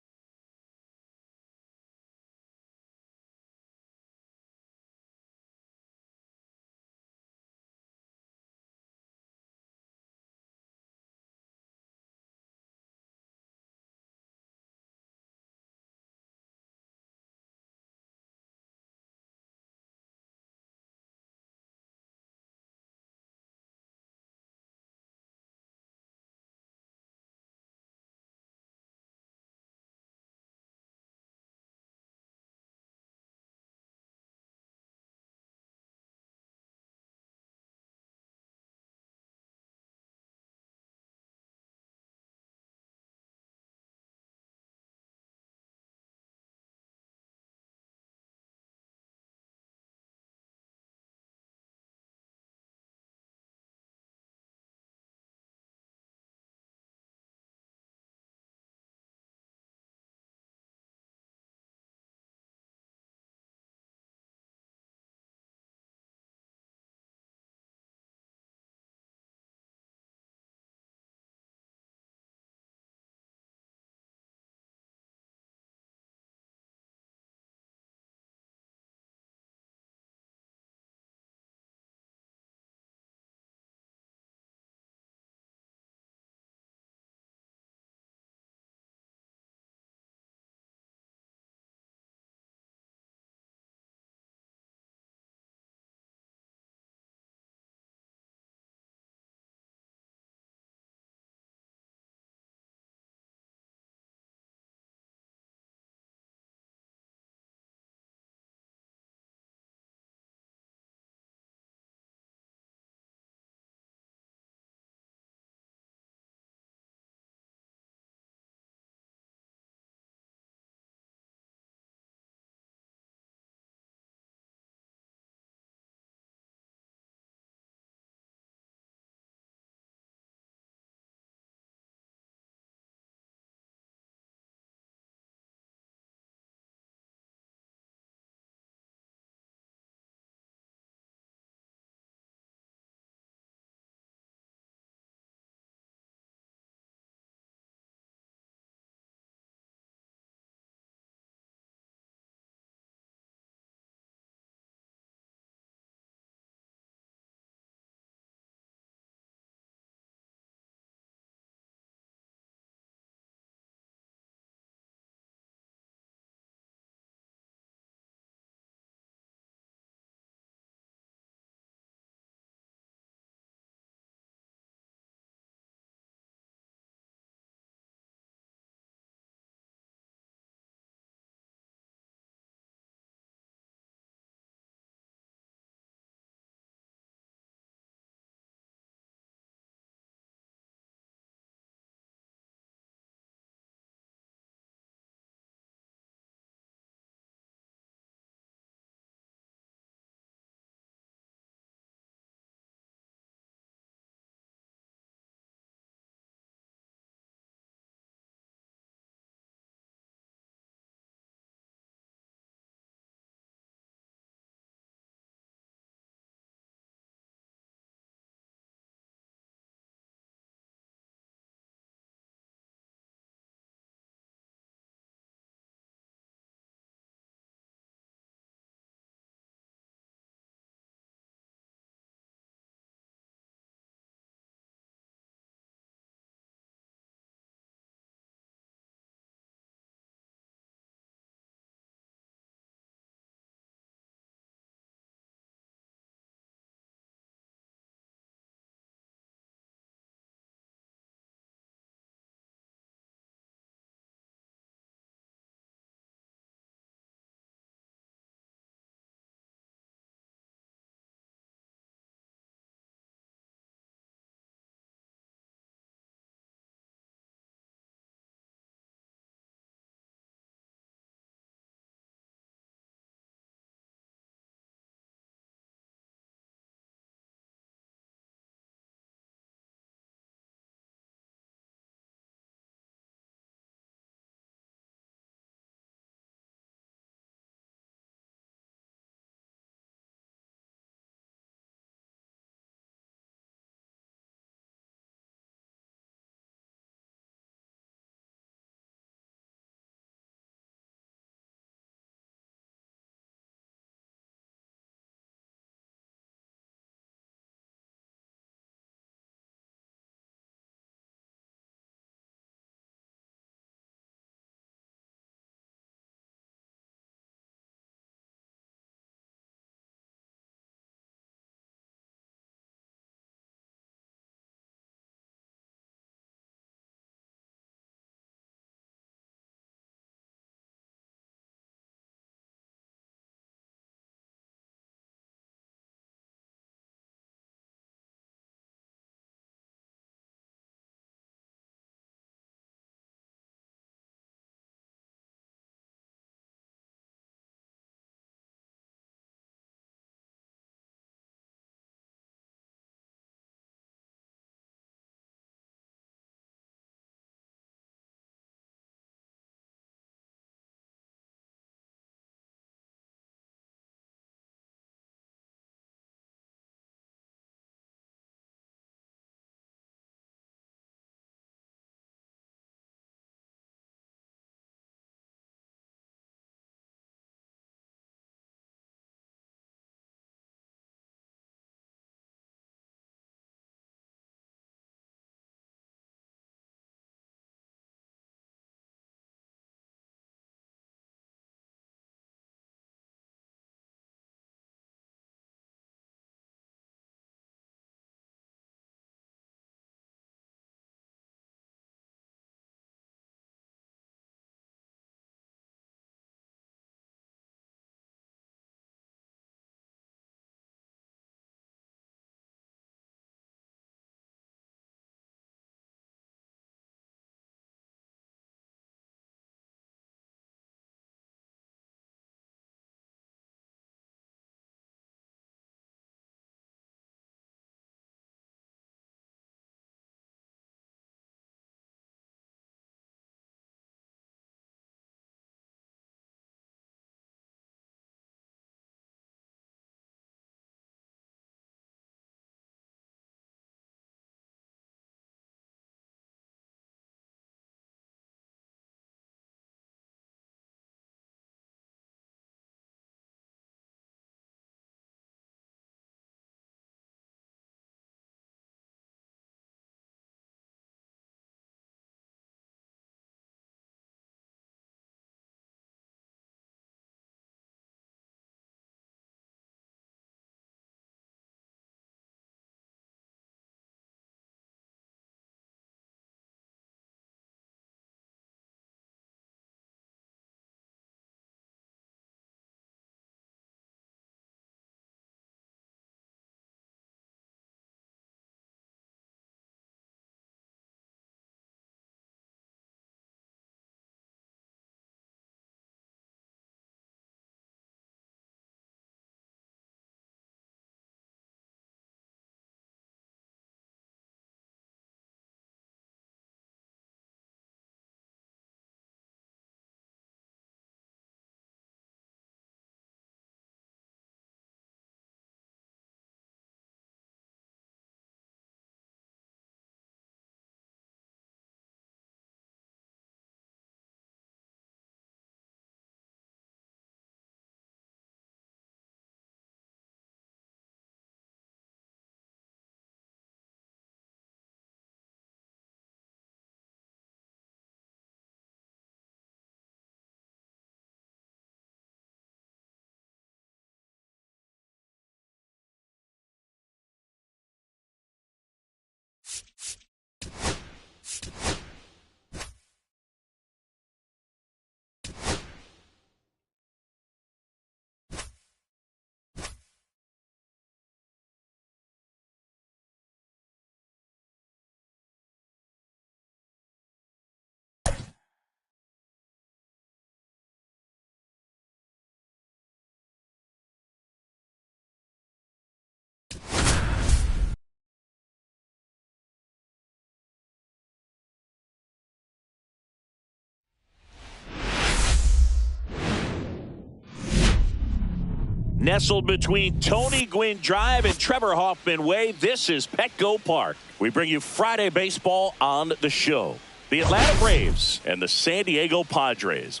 Nestled between Tony Gwynn Drive and Trevor Hoffman Way, this is Petco Park. We bring you Friday baseball on the show. The Atlanta Braves and the San Diego Padres.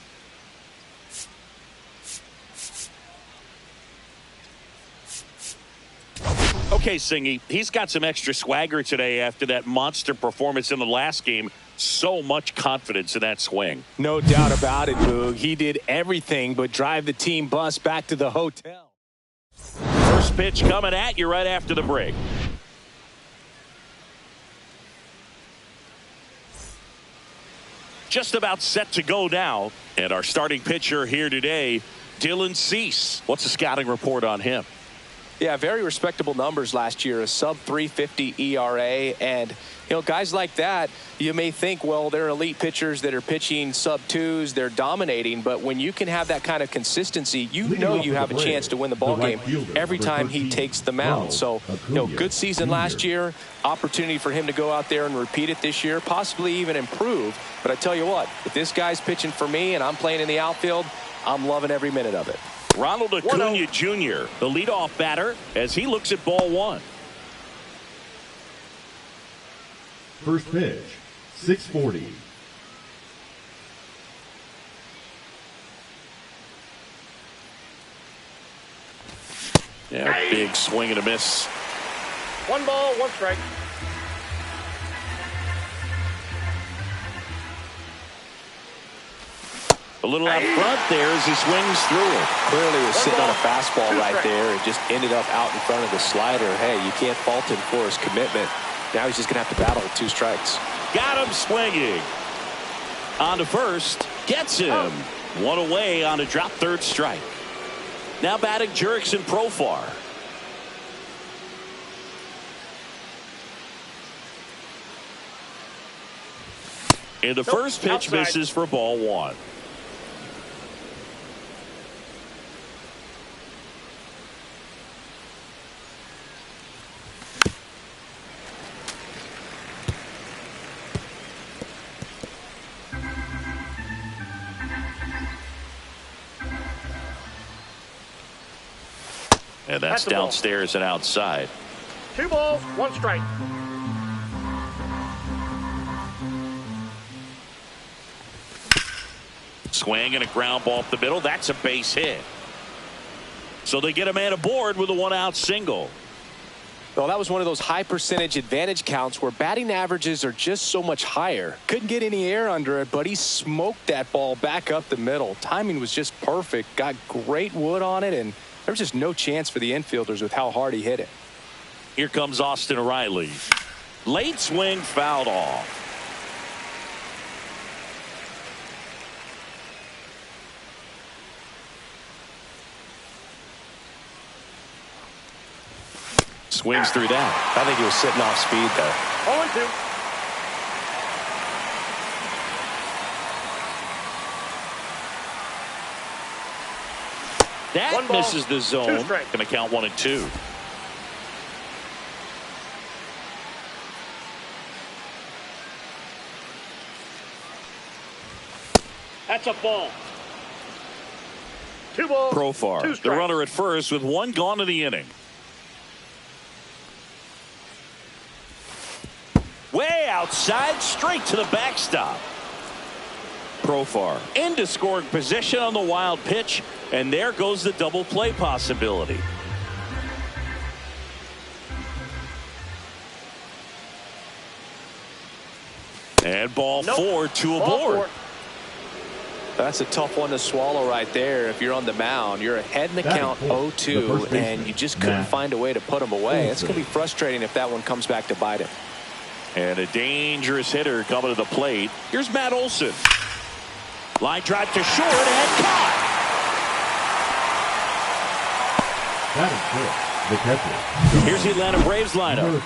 Okay, Singy, he's got some extra swagger today after that monster performance in the last game. So much confidence in that swing. No doubt about it, Boog. He did everything but drive the team bus back to the hotel. First pitch coming at you right after the break. Just about set to go now. And our starting pitcher here today, Dylan Cease. What's the scouting report on him? Yeah, very respectable numbers last year, a sub 350 ERA. And, you know, guys like that, you may think, well, they're elite pitchers that are pitching sub twos, they're dominating. But when you can have that kind of consistency, you know you have a chance to win the ball game every time he takes the mound. So, you know, good season last year, opportunity for him to go out there and repeat it this year, possibly even improve. But I tell you what, if this guy's pitching for me and I'm playing in the outfield, I'm loving every minute of it. Ronald Acuna Jr., the leadoff batter, as he looks at ball one. First pitch, 640. Yeah, big swing and a miss. 1 ball, 1 strike. A little out front there as he swings through it. Clearly was sitting on a fastball right there and just ended up out in front of the slider. Hey, you can't fault him for his commitment. Now he's just going to have to battle with 2 strikes. Got him swinging. On to first. Gets him. 1 away on a drop third strike. Now batting Jurickson Profar. And the first pitch misses for ball 1. And that's downstairs and outside. 2 balls, 1 strike. Swing and a ground ball up the middle. That's a base hit. So they get a man aboard with a 1-out single. Well, that was one of those high percentage advantage counts where batting averages are just so much higher. Couldn't get any air under it, but he smoked that ball back up the middle. Timing was just perfect. Got great wood on it, and there was just no chance for the infielders with how hard he hit it. Here comes Austin Riley. Late swing fouled off. Swings through that. I think he was sitting off speed there. 0-2. That misses the zone. Going to count 1 and 2. That's a ball. 2 balls. Profar, the runner at first with 1 gone in the inning. Way outside, straight to the backstop. Profar into scoring position on the wild pitch, and there goes the double play possibility. And ball 4, 2 aboard. That's a tough one to swallow right there. If you're on the mound, you're ahead in the count 0-2, and you just couldn't find a way to put him away. It's going to be frustrating if that one comes back to bite him. And a dangerous hitter coming to the plate. Here's Matt Olson. Line drive to short and caught. That is good. The catcher. Here's the Atlanta Braves lineup.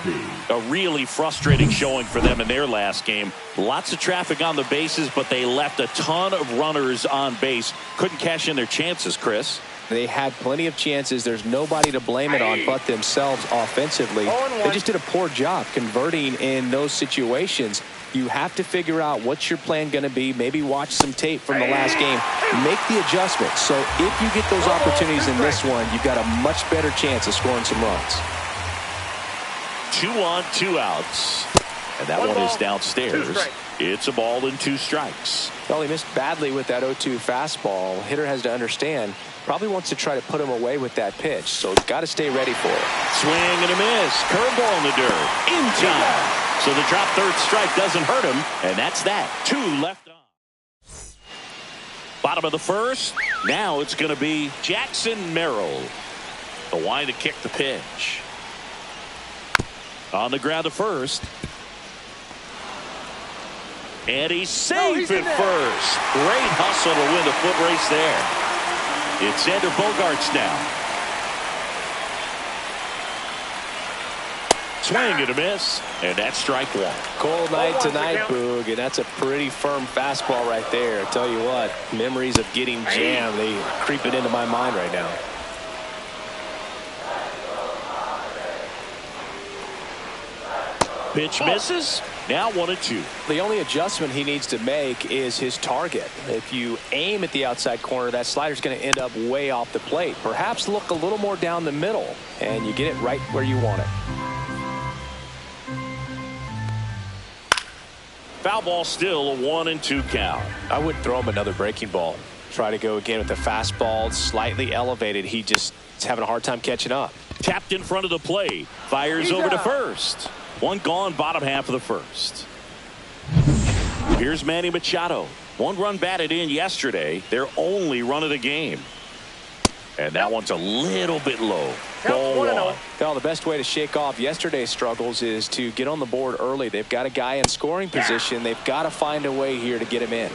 A really frustrating showing for them in their last game. Lots of traffic on the bases, but they left a ton of runners on base. Couldn't cash in their chances, Chris. They had plenty of chances. There's nobody to blame it on but themselves offensively. They just did a poor job converting in those situations. You have to figure out what's your plan going to be. Maybe watch some tape from the last game. Make the adjustment. So if you get those opportunities in this one, you've got a much better chance of scoring some runs. 2 on, 2 outs. And that one is downstairs. It's a ball and 2 strikes. Well, he missed badly with that 0-2 fastball. Hitter has to understand, probably wants to try to put him away with that pitch. So got to stay ready for it. Swing and a miss. Curveball in the dirt. In time. So the drop third strike doesn't hurt him. And that's that. 2 left on. Bottom of the first. Now it's going to be Jackson Merrill. The line to kick the pitch. On the ground to first. And he's safe at first. Great hustle to win the foot race there. It's Xander Bogaerts now. Swing and a miss, and that's strike 1. Cold night tonight, Boog, and that's a pretty firm fastball right there. I tell you what, memories of getting jammed, they creep it into my mind right now. Pitch misses. Now 1-2. The only adjustment he needs to make is his target. If you aim at the outside corner, that slider's going to end up way off the plate. Perhaps look a little more down the middle, and you get it right where you want it. Foul ball, still a 1-2 count. I would throw him another breaking ball. Try to go again with the fastball, slightly elevated. He just is having a hard time catching up. Tapped in front of the plate. Fires over to first. 1 gone, bottom half of the first. Here's Manny Machado. 1 run batted in yesterday. Their only run of the game. And that one's a little bit low. Ball 1. Well, the best way to shake off yesterday's struggles is to get on the board early. They've got a guy in scoring position. They've got to find a way here to get him in.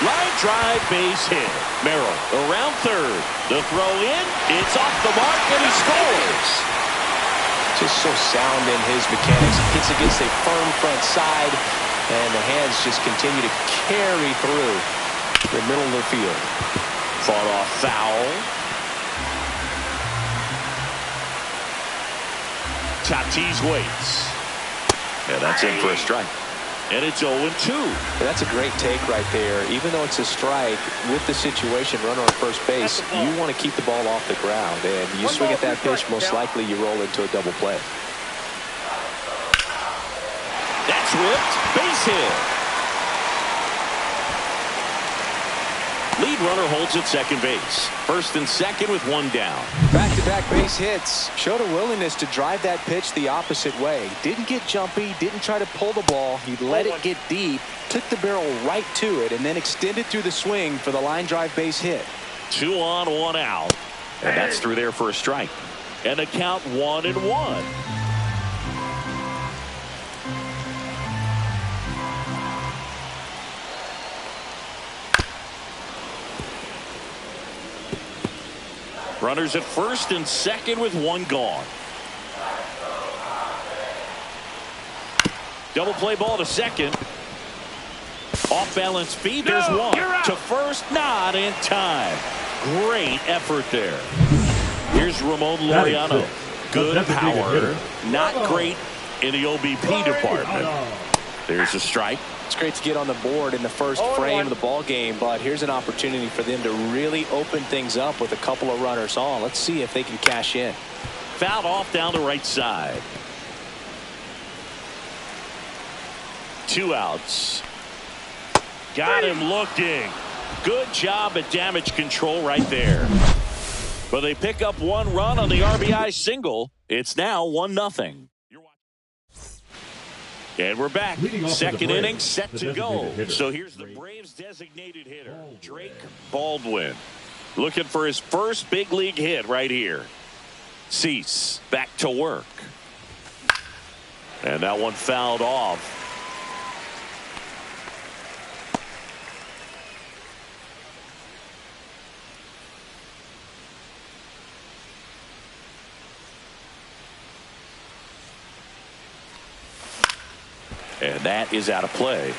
Line drive, base hit. Merrill around third. The throw in. It's off the mark, and he scores. Just so sound in his mechanics. Hits against a firm front side, and the hands just continue to carry through the middle of the field. Fought off foul. Tatis waits. And that's in for a strike. And it's 0-2. That's a great take right there. Even though it's a strike, with the situation, runner on first base, you want to keep the ball off the ground. And you swing at that pitch, most likely you roll into a double play. That's ripped. Base hit. Lead runner holds at second base. First and second with 1 down. Back-to-back base hits. Showed a willingness to drive that pitch the opposite way. Didn't get jumpy. Didn't try to pull the ball. He let it get deep. Took the barrel right to it and then extended through the swing for the line drive base hit. 2 on, 1 out. And that's through there for a strike. And the count 1-1. Runners at first and second with 1 gone. Double play ball to second. Off balance feed. There's 1 to first. Not in time. Great effort there. Here's Ramon Laureano. Good power. Not great in the OBP department. There's a strike. It's great to get on the board in the first frame of the ball game, but here's an opportunity for them to really open things up with a couple of runners on. Let's see if they can cash in. Fouled off down the right side. 2 outs. Got him looking. Good job at damage control right there. But they pick up 1 run on the RBI single. It's now 1-0. And we're back. Second inning set to go. So here's the Braves designated hitter, Drake Baldwin. Looking for his first big league hit right here. Cease back to work. And that one fouled off. And that is out of play.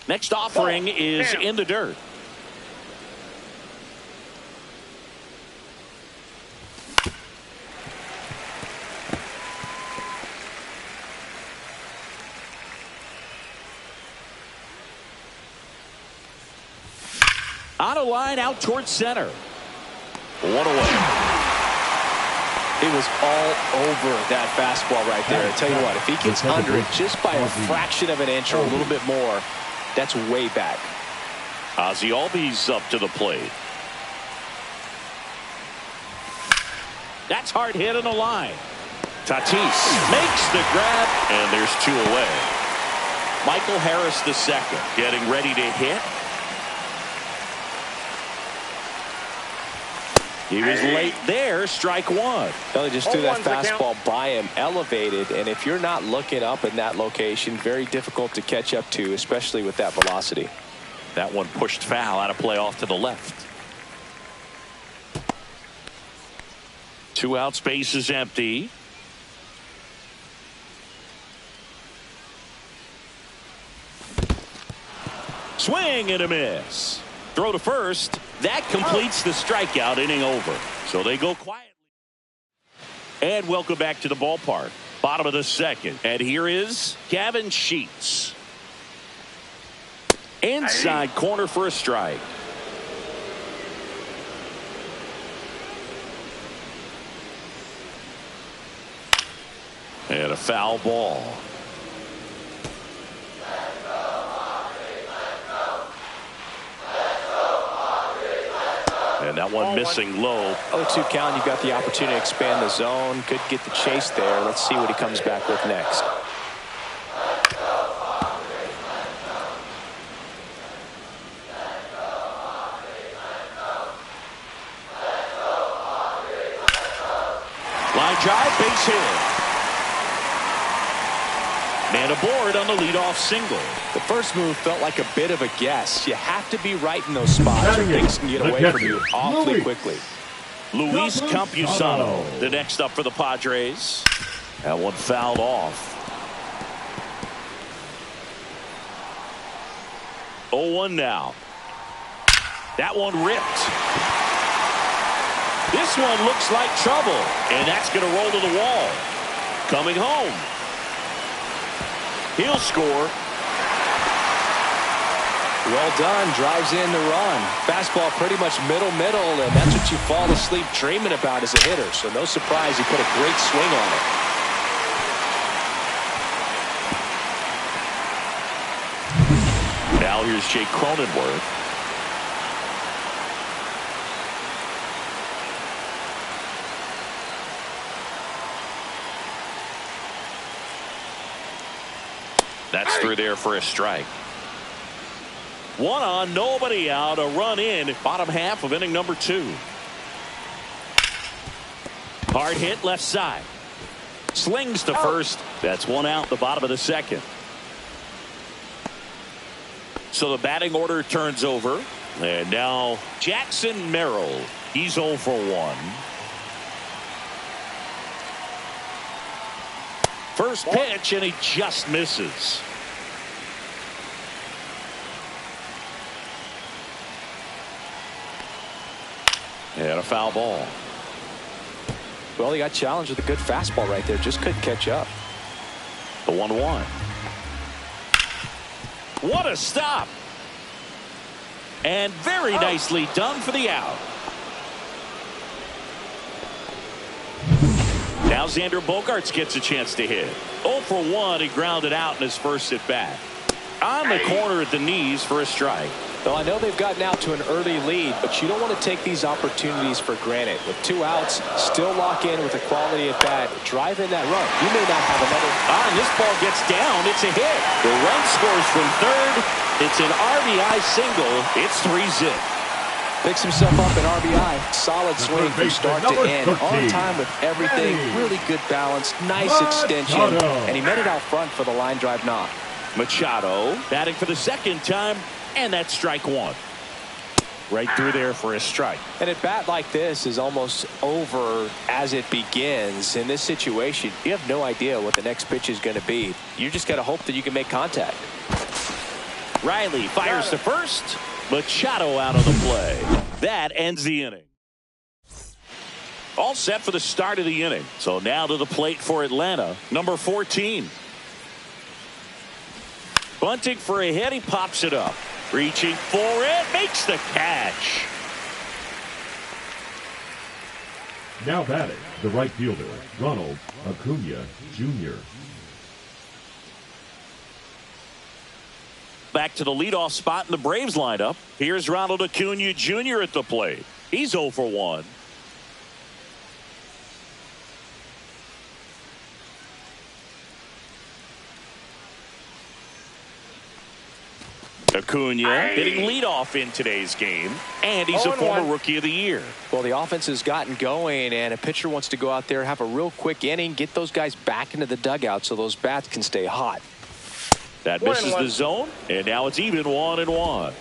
Next offering is in the dirt. On a line out towards center. One away. He was all over that fastball right there. I tell you what, if he gets under it just by a fraction of an inch or a little bit more, that's way back. Ozzie Albies up to the plate. That's hard hit on the line. Tatis makes the grab, and there's 2 away. Michael Harris the second, getting ready to hit. He was late there, strike 1. They just threw that fastball by him, elevated, and if you're not looking up in that location, very difficult to catch up to, especially with that velocity. That one pushed foul, out of play off to the left. 2 out, space is empty. Swing and a miss. Throw to first. That completes the strikeout, inning over. So they go quietly. And welcome back to the ballpark. Bottom of the second. And here is Gavin Sheets. Inside corner for a strike. And a foul ball. And that one missing low. 0-2 count. You've got the opportunity to expand the zone. Could get the chase there. Let's see what he comes back with next. Line drive, base hit. Man aboard on the leadoff single. The first move felt like a bit of a guess. You have to be right in those spots or things can get away from you awfully quickly. Luis Campusano, the next up for the Padres. That one fouled off. 0-1 now. That one ripped. This one looks like trouble, and that's going to roll to the wall. Coming home. He'll score. Well done. Drives in the run. Fastball pretty much middle, and that's what you fall asleep dreaming about as a hitter. So no surprise he put a great swing on it. Now here's Jake Cronenworth. That's through there for a strike. 1 on, nobody out, a run in, bottom half of inning number 2. Hard hit left side. Slings to first. That's 1 out, the bottom of the second. So the batting order turns over. And now Jackson Merrill. He's 0 for 1. First pitch, and he just misses. And a foul ball. Well, he got challenged with a good fastball right there. Just couldn't catch up. The 1-1. What a stop. And very nicely done for the out. Now Xander Bogaerts gets a chance to hit. 0 for 1. He grounded out in his first at bat. On the corner at the knees for a strike. Well, I know they've gotten out to an early lead, but you don't want to take these opportunities for granted. With 2 outs, still lock in with a quality at bat. Drive in that run. You may not have another. And this ball gets down. It's a hit. The run scores from third. It's an RBI single. It's 3-zip. Picks himself up an RBI. Solid swing from start to end. On time with everything. Really good balance. Nice extension. And he met it out front for the line drive knock. Machado batting for the second time. And that's strike one. Right through there for a strike. And a bat like this is almost over as it begins. In this situation, you have no idea what the next pitch is going to be. You just got to hope that you can make contact. Riley fires to first. Machado out of the play. That ends the inning. All set for the start of the inning. So now to the plate for Atlanta, number 14. Bunting for a hit. He pops it up. Reaching for it. Makes the catch. Now batting, the right fielder, Ronald Acuna Jr. Back to the leadoff spot in the Braves lineup. Here's Ronald Acuna Jr. at the plate. He's 0 for 1. Acuna hitting leadoff in today's game, and he's a former Rookie of the Year. Well, the offense has gotten going, and a pitcher wants to go out there, have a real quick inning, get those guys back into the dugout so those bats can stay hot. That misses the zone, and now it's even 1-1.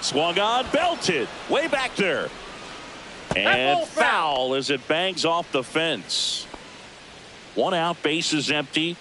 Swung on, belted, way back there. And foul as it bangs off the fence. 1 out, base is empty.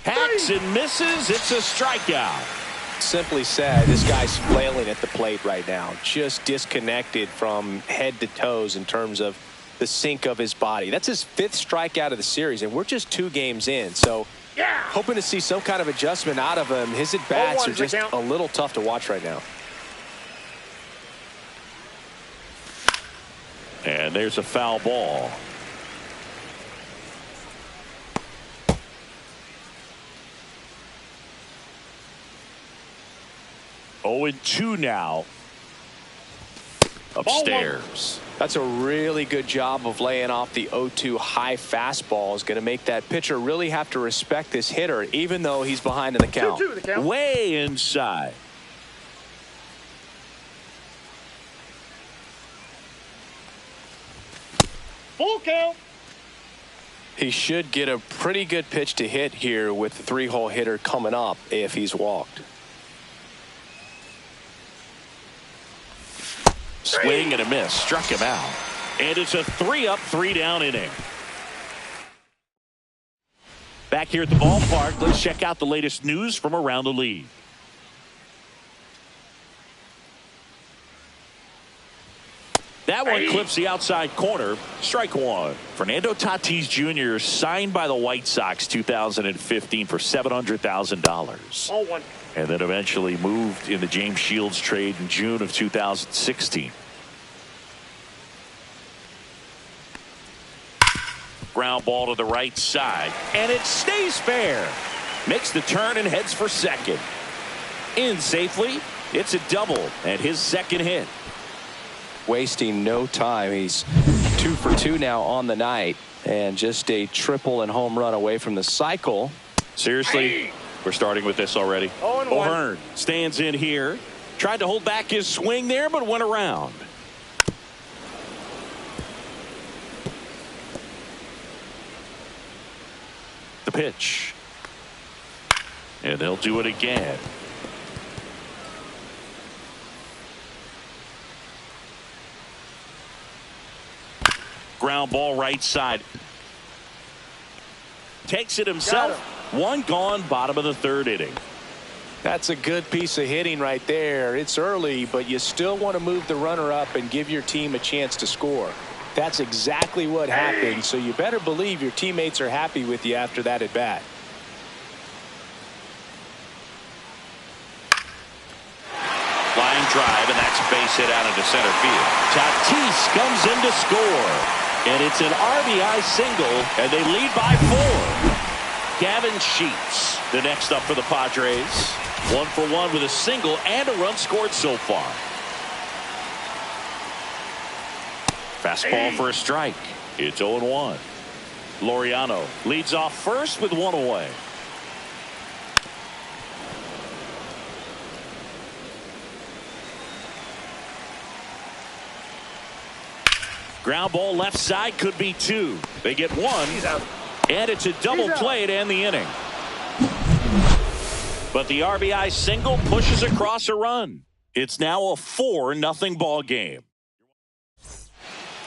Hacks and misses. It's a strikeout. Simply said, this guy's flailing at the plate right now. Just disconnected from head to toes in terms of the sink of his body. That's his 5th strikeout of the series, and we're just 2 games in. So hoping to see some kind of adjustment out of him. His at-bats are just a little tough to watch right now. And there's a foul ball. Oh, and 2 now. Upstairs. That's a really good job of laying off the 0-2 high fastball. Is going to make that pitcher really have to respect this hitter, even though he's behind in the count. 2-2 the count. Way inside. Full count. He should get a pretty good pitch to hit here with the 3-hole hitter coming up if he's walked. Swing and a miss. Struck him out. And it's a 3-up, 3-down inning. Back here at the ballpark, let's check out the latest news from around the league. That one clips the outside corner. Strike one. Fernando Tatis Jr. signed by the White Sox 2015 for $700,000. All one. And then eventually moved in the James Shields trade in June of 2016. Ground ball to the right side. And it stays fair. Makes the turn and heads for second. In safely. It's a double and his second hit. Wasting no time. He's 2 for 2 now on the night. And just a triple and home run away from the cycle. Seriously? We're starting with this already. O'Hearn stands in here. Tried to hold back his swing there, but went around. The pitch. And they'll do it again. Ground ball right side. Takes it himself. One gone, bottom of the 3rd inning. That's a good piece of hitting right there. It's early, but you still want to move the runner up and give your team a chance to score. That's exactly what happened, so you better believe your teammates are happy with you after that at bat. Line drive, and that's a base hit out into center field. Tatis comes in to score. And it's an RBI single, and they lead by 4. Gavin Sheets, the next up for the Padres. 1 for 1 with a single and a run scored so far. Fastball for a strike. It's 0-1. Laureano leads off first with 1 away. Ground ball left side could be 2. They get 1. He's out. And it's a double play to end the inning. But the RBI single pushes across a run. It's now a 4-0 ball game.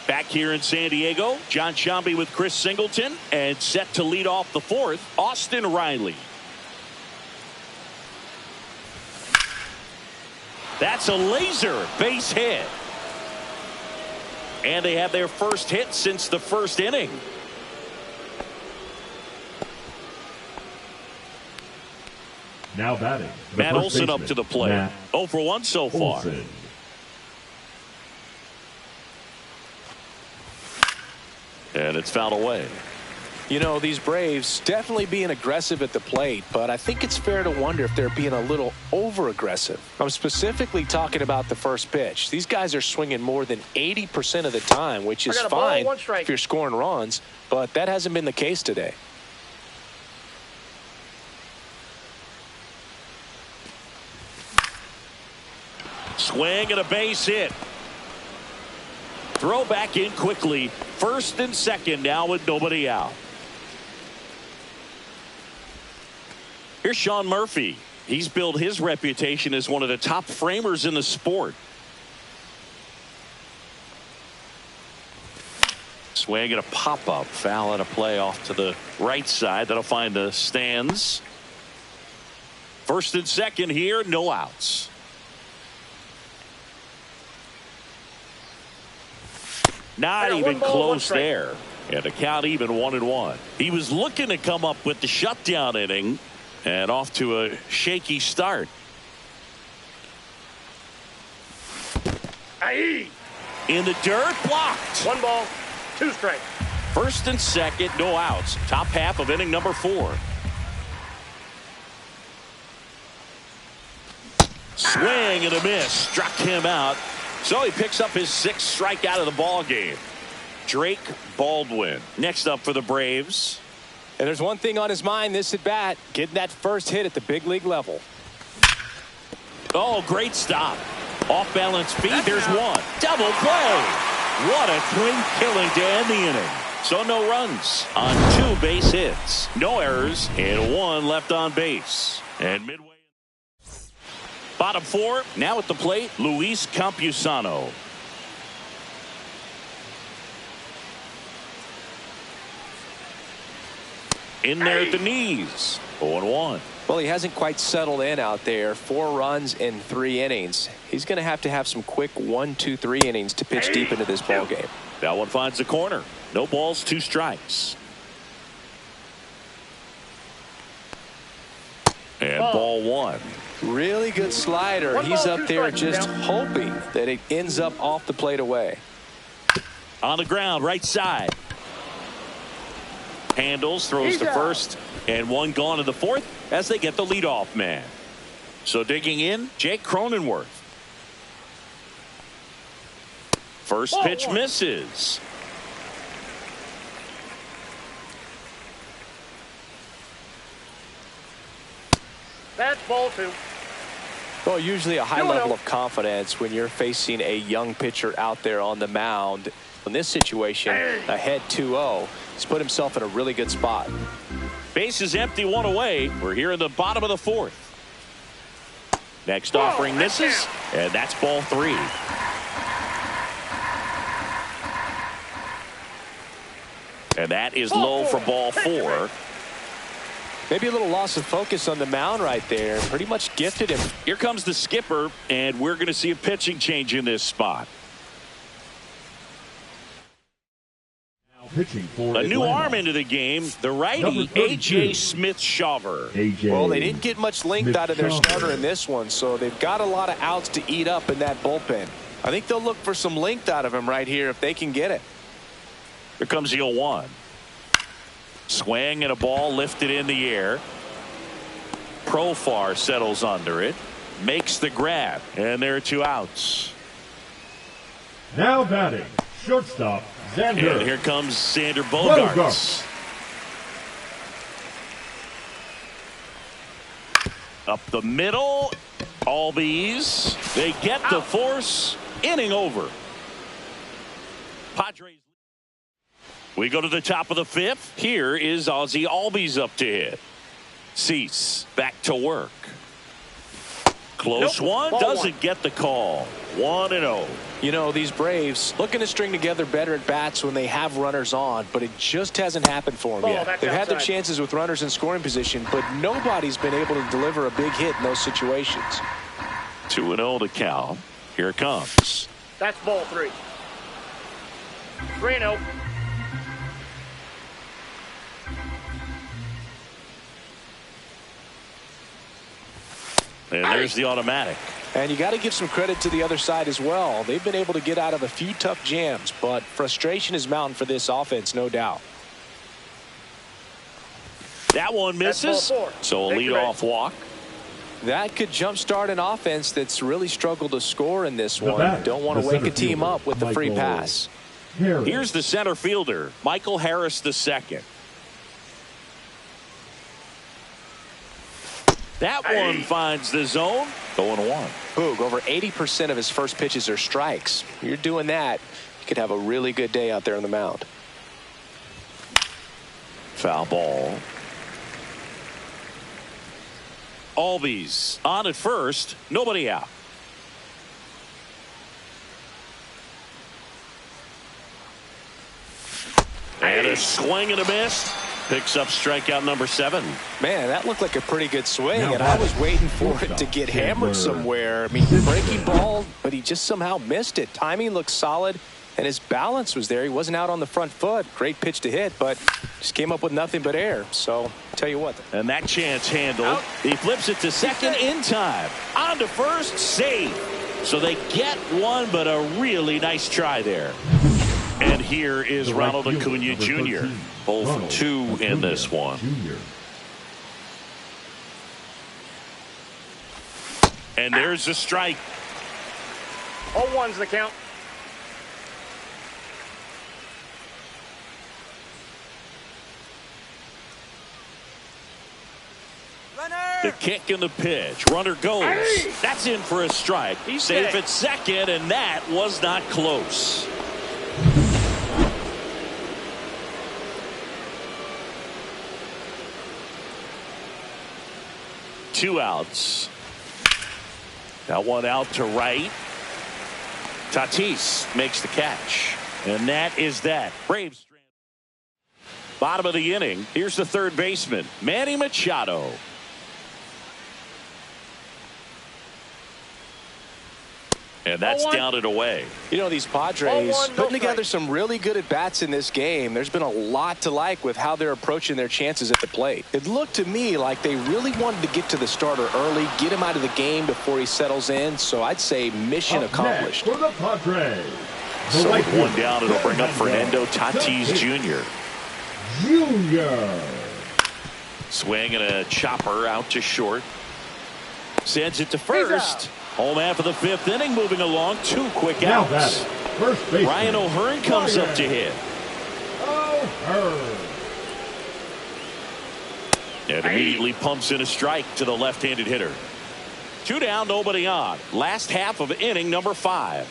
Back here in San Diego, John Sciambi with Chris Singleton, and set to lead off the 4th, Austin Riley. That's a laser base hit. And they have their first hit since the first inning. Now batting, Matt Olson up to the plate. Matt 0 for 1 so far. Olson. And it's fouled away. You know, these Braves definitely being aggressive at the plate, but I think it's fair to wonder if they're being a little over-aggressive. I'm specifically talking about the first pitch. These guys are swinging more than 80% of the time, which is fine if you're scoring runs, but that hasn't been the case today. Swing and a base hit. Throw back in quickly. First and second now with nobody out. Here's Sean Murphy. He's built his reputation as one of the top framers in the sport. Swing and a pop-up. Foul and a play off to the right side. That'll find the stands. First and second here, no outs. Not even close there. And the count even 1-1. He was looking to come up with the shutdown inning and off to a shaky start. Aye. In the dirt, blocked. 1 ball, 2 strikes. First and second, no outs. Top half of inning number 4. Swing and a miss. Struck him out. So he picks up his 6th strikeout of the ball game. Drake Baldwin next up for the Braves. And there's one thing on his mind this at bat, getting that first hit at the big league level. Oh, great stop. Off balance feet. There's one. Double play. What a clean killing to end the inning. So no runs on 2 base hits. No errors and 1 left on base. And midway. Bottom 4, now at the plate, Luis Campusano. In there at the knees. 0-1. Well, he hasn't quite settled in out there. 4 runs in 3 innings. He's going to have some quick 1, 2, 3 innings to pitch deep into this ball game. That one finds the corner. No balls, 2 strikes. And ball 1. Really good slider. He's up there just hoping that it ends up off the plate away. On the ground, right side. Handles, throws to first, and 1 gone to the 4th as they get the leadoff man. So digging in, Jake Cronenworth. First pitch misses. That's ball 2. Well, usually a high level of confidence when you're facing a young pitcher out there on the mound. In this situation, ahead 2-0, he's put himself in a really good spot. Base is empty, 1 away. We're here in the bottom of the 4th. Next offering misses, and that's ball 3. And that is low for ball 4. Maybe a little loss of focus on the mound right there. Pretty much gifted him. Here comes the skipper, and we're going to see a pitching change in this spot. Now pitching for a new Atlanta. arm into the game, the righty A.J. Smith-Shawver. Well, they didn't get much length out of their starter in this one, so they've got a lot of outs to eat up in that bullpen. I think they'll look for some length out of him right here if they can get it. Here comes the 0-1. Swing and a ball lifted in the air. Profar settles under it. Makes the grab. And there are 2 outs. Now batting, shortstop, Xander. And here comes Xander Bogaerts. Up the middle. Albies. They get the force. Inning over. Padres. We go to the top of the fifth. Here is Ozzie Albies up to hit. Cease back to work. Close one. Doesn't get the call. 1-0. You know, these Braves looking to string together better at bats when they have runners on, but it just hasn't happened for them yet. They've had their chances with runners in scoring position, but nobody's been able to deliver a big hit in those situations. 2-0 to count. Here it comes. That's ball 3. 3-0. And there's the automatic. And you got to give some credit to the other side as well. They've been able to get out of a few tough jams, but frustration is mounting for this offense, no doubt. That one misses. So a leadoff walk. That could jumpstart an offense that's really struggled to score in this one. Don't want to wake a team up with the free pass. Here's the center fielder, Michael Harris II. That one finds the zone. 0-1. Boog, over 80% of his first pitches are strikes. You're doing that, you could have a really good day out there on the mound. Foul ball. Albies on at first. Nobody out. And a swing and a miss. Picks up strikeout number 7. Man, that looked like a pretty good swing, and I was waiting for it to get hammered somewhere. I mean, breaking ball, but he just somehow missed it. Timing looked solid, and his balance was there. He wasn't out on the front foot. Great pitch to hit, but just came up with nothing but air. So, tell you what. And that chance handled. He flips it to second in time. On to first, save. So they get one, but a really nice try there. And here is Ronald Acuna Jr. 0 for 2 in this one. And there's the strike. 0-1's the count. The kick and the pitch. Runner goes. That's in for a strike. He's safe at second, and that was not close. Two outs. That one out to right. Tatis makes the catch. And that is that. Braves. Bottom of the inning. Here's the third baseman, Manny Machado. And that's down and away. You know, these Padres putting together some really good at-bats in this game. There's been a lot to like with how they're approaching their chances at the plate. It looked to me like they really wanted to get to the starter early, get him out of the game before he settles in. So I'd say mission accomplished. For the Padres. So with one down, it'll bring up Fernando Tatis Jr. Swing and a chopper out to short. Sends it to first. Home half of the fifth inning, moving along. 2 quick outs. Ryan O'Hearn comes up to hit. And immediately pumps in a strike to the left-handed hitter. 2 down, nobody on. Last half of inning number 5.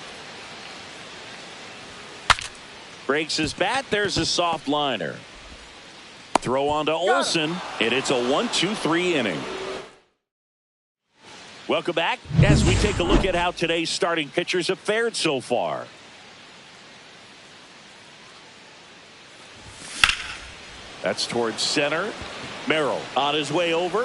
Breaks his bat. There's a soft liner. Throw on to Olsen, and it's a 1-2-3 inning. Welcome back as we take a look at how today's starting pitchers have fared so far. That's towards center. Merrill on his way over.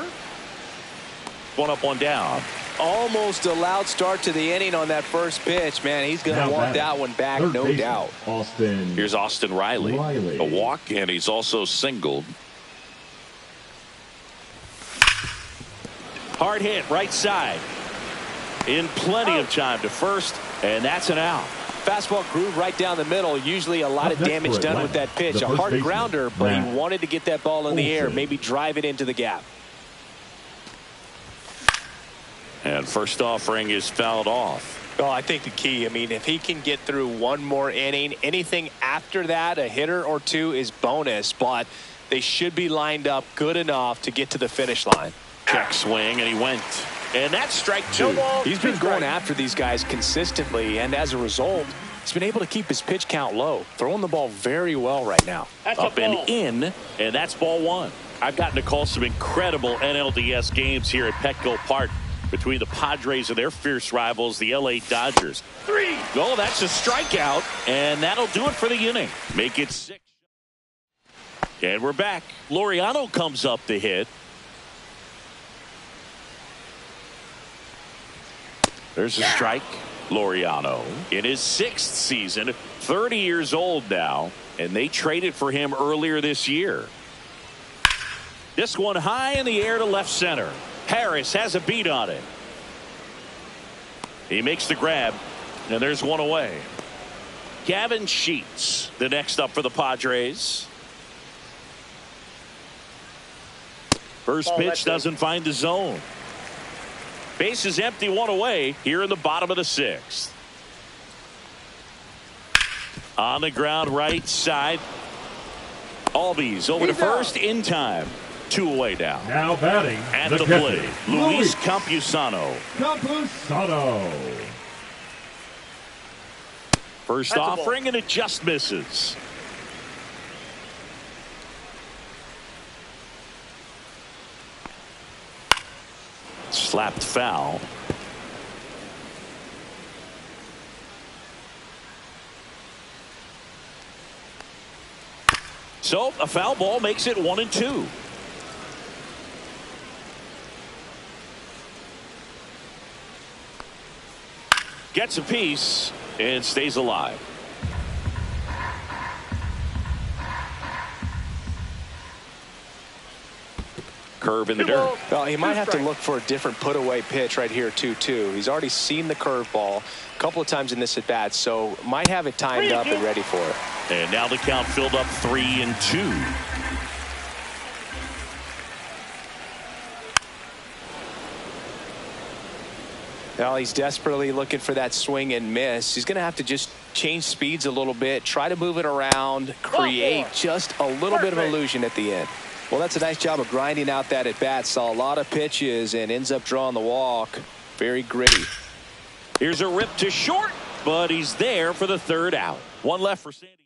One up, one down. Almost a loud start to the inning on that first pitch. Man, he's going to want that one back, no doubt. Here's Austin Riley. A walk, and he's also singled. Hard hit, right side. In plenty of time to first, and that's an out. Fastball groove right down the middle. Usually a lot of damage done with that pitch. A hard grounder, but he wanted to get that ball in the air, maybe drive it into the gap. And first offering is fouled off. Well, I think the key, I mean, if he can get through one more inning, anything after that, a hitter or two is bonus, but they should be lined up good enough to get to the finish line. Check swing, and he went. And that's strike 2. He's been going after these guys consistently, and as a result, He's been able to keep his pitch count low, throwing the ball very well right now. That's Up a ball. and in, and that's ball one. I've gotten to call some incredible NLDS games here at Petco Park between the Padres and their fierce rivals, the LA Dodgers. 3. Oh, that's a strikeout, and that'll do it for the inning. Make it 6. And we're back. Laureano comes up to hit. There's a strike. Laureano in his 6th season, 30 years old now, and they traded for him earlier this year. This one high in the air to left center. Harris has a beat on it. He makes the grab, and there's one away. Gavin Sheets, the next up for the Padres. First pitch doesn't find the zone. Base is empty, one away here in the bottom of the 6th. On the ground, right side. Albies over to first in time. 2 away now. Now batting At the the catcher, plate, Luis Campusano. Campusano. First That's a ball. offering, and it just misses. Slapped foul. So a foul ball makes it 1-2. Gets a piece and stays alive. Curve in the dirt. Well, he might have to look for a different put-away pitch right here, 2-2. He's already seen the curveball a couple of times in this at-bat, so might have it timed up and ready for it. And now the count filled up 3-2. Well, he's desperately looking for that swing and miss. He's going to have to just change speeds a little bit, try to move it around, create just a little bit of illusion at the end. Well, that's a nice job of grinding out that at-bat. Saw a lot of pitches and ends up drawing the walk. Very gritty. Here's a rip to short, but he's there for the 3rd out. One left for San Diego.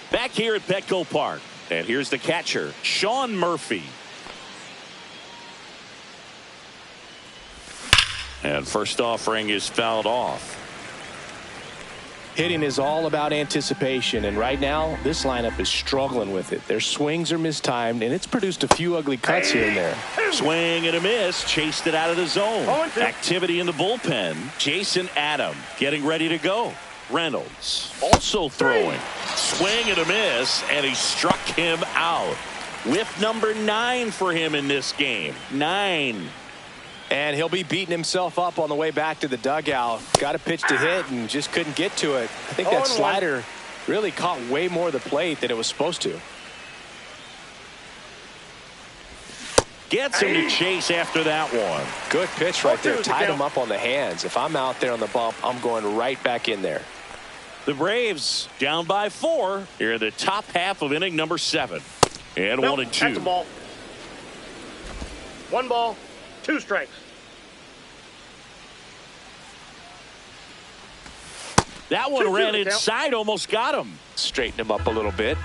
Back here at Petco Park. And here's the catcher, Sean Murphy. And first offering is fouled off. Hitting is all about anticipation, and right now this lineup is struggling with it. Their swings are mistimed, and it's produced a few ugly cuts here and there. Swing and a miss, chased it out of the zone. 0-2. Activity in the bullpen. Jason Adam getting ready to go. Reynolds also throwing. Swing and a miss, and he struck him out. Whip number 9 for him in this game. 9. And he'll be beating himself up on the way back to the dugout. Got a pitch to hit and just couldn't get to it. I think that slider really caught way more of the plate than it was supposed to. Gets him to chase after that one. Good pitch right there. 0-2 Tied him up on the hands. If I'm out there on the bump, I'm going right back in there. The Braves down by 4 here in the top half of inning number 7. And 1-2. That's a ball. 1 ball, 2 strikes. That one 2-2 ran the count. inside, almost got him. Straighten him up a little bit.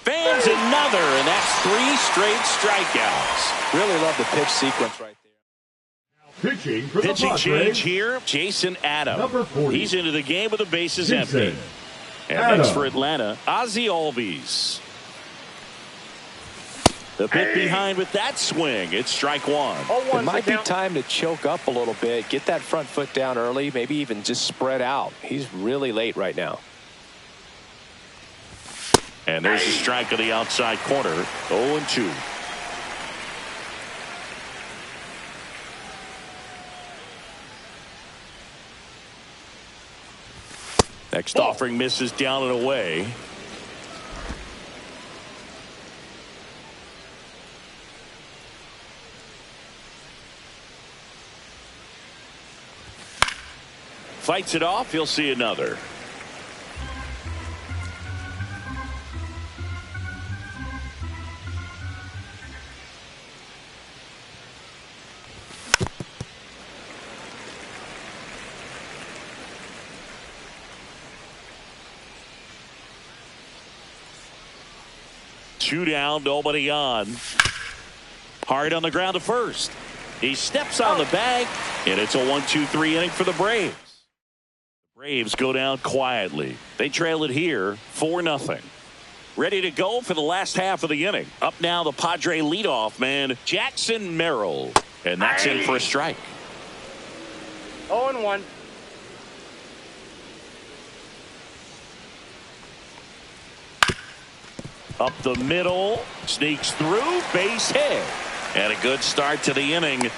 Fans another, and that's 3 straight strikeouts. Really love the pitch sequence right there. Pitching for Pitching the change Padres, here, Jason Adam. Number 40. He's into the game with the bases Jason empty. And Adam. next for Atlanta, Ozzie Albies. The pit behind with that swing. It's strike 1. It might be time to choke up a little bit, get that front foot down early, maybe even just spread out. He's really late right now. And there's a strike on the outside corner. 0-2. Next offering misses down and away. Fights it off. He'll see another. 2 down, nobody on. Hard on the ground to first. He steps on the bag, and it's a 1-2-3 inning for the Braves. The Braves go down quietly. They trail it here 4-0. Ready to go for the last half of the inning. Up now, the Padre leadoff man, Jackson Merrill. And that's in for a strike. 0-1. Up the middle, sneaks through, base hit. And a good start to the inning.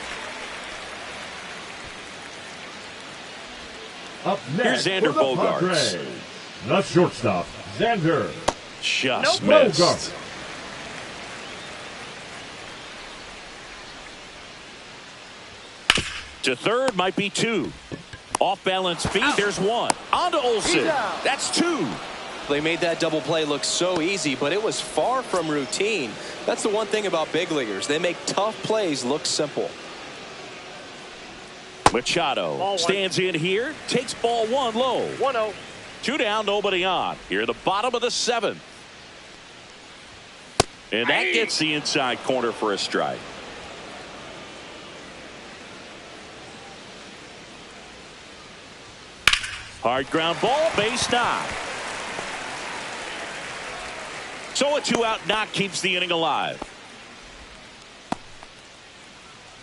Up next, here's Xander Bogaerts. The shortstop, Xander. Just Bogaerts. missed. To third might be 2. Off balance feet, there's 1. On to Olsen. That's 2. They made that double play look so easy, but it was far from routine. That's the one thing about big leaguers. They make tough plays look simple. Machado stands in here, takes ball 1 low. 1-0. 2 down, nobody on. Here at the bottom of the 7th. And that gets the inside corner for a strike. Hard ground ball, base knock. So a 2-out knock keeps the inning alive.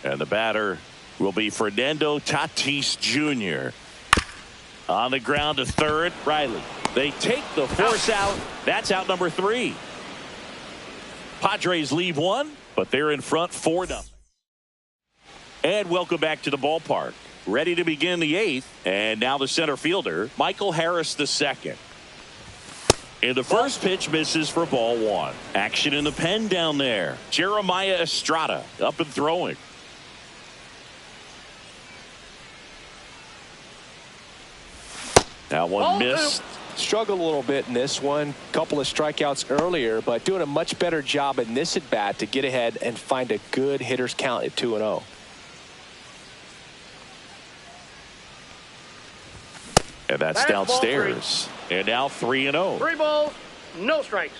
And the batter will be Fernando Tatis Jr. On the ground to third, Riley. They take the force out. That's out number 3. Padres leave 1, but they're in front 4-0. And welcome back to the ballpark. Ready to begin the 8th. And now the center fielder, Michael Harris II. And the first pitch misses for ball 1. Action in the pen down there. Jeremiah Estrada up and throwing. That one missed. Struggled a little bit in this one. Couple of strikeouts earlier, but doing a much better job in this at bat to get ahead and find a good hitter's count at 2-0. And that's downstairs. And now 3-0. 3 balls, no strikes.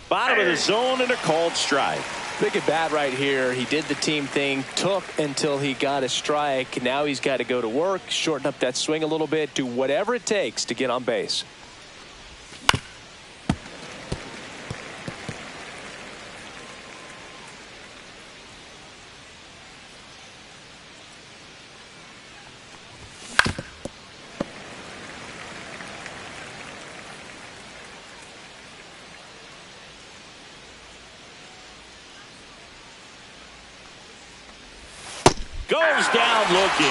Bottom of the zone and a called strike. Big at bat right here. He did the team thing, took until he got a strike. Now he's got to go to work, shorten up that swing a little bit, do whatever it takes to get on base. Goes down looking.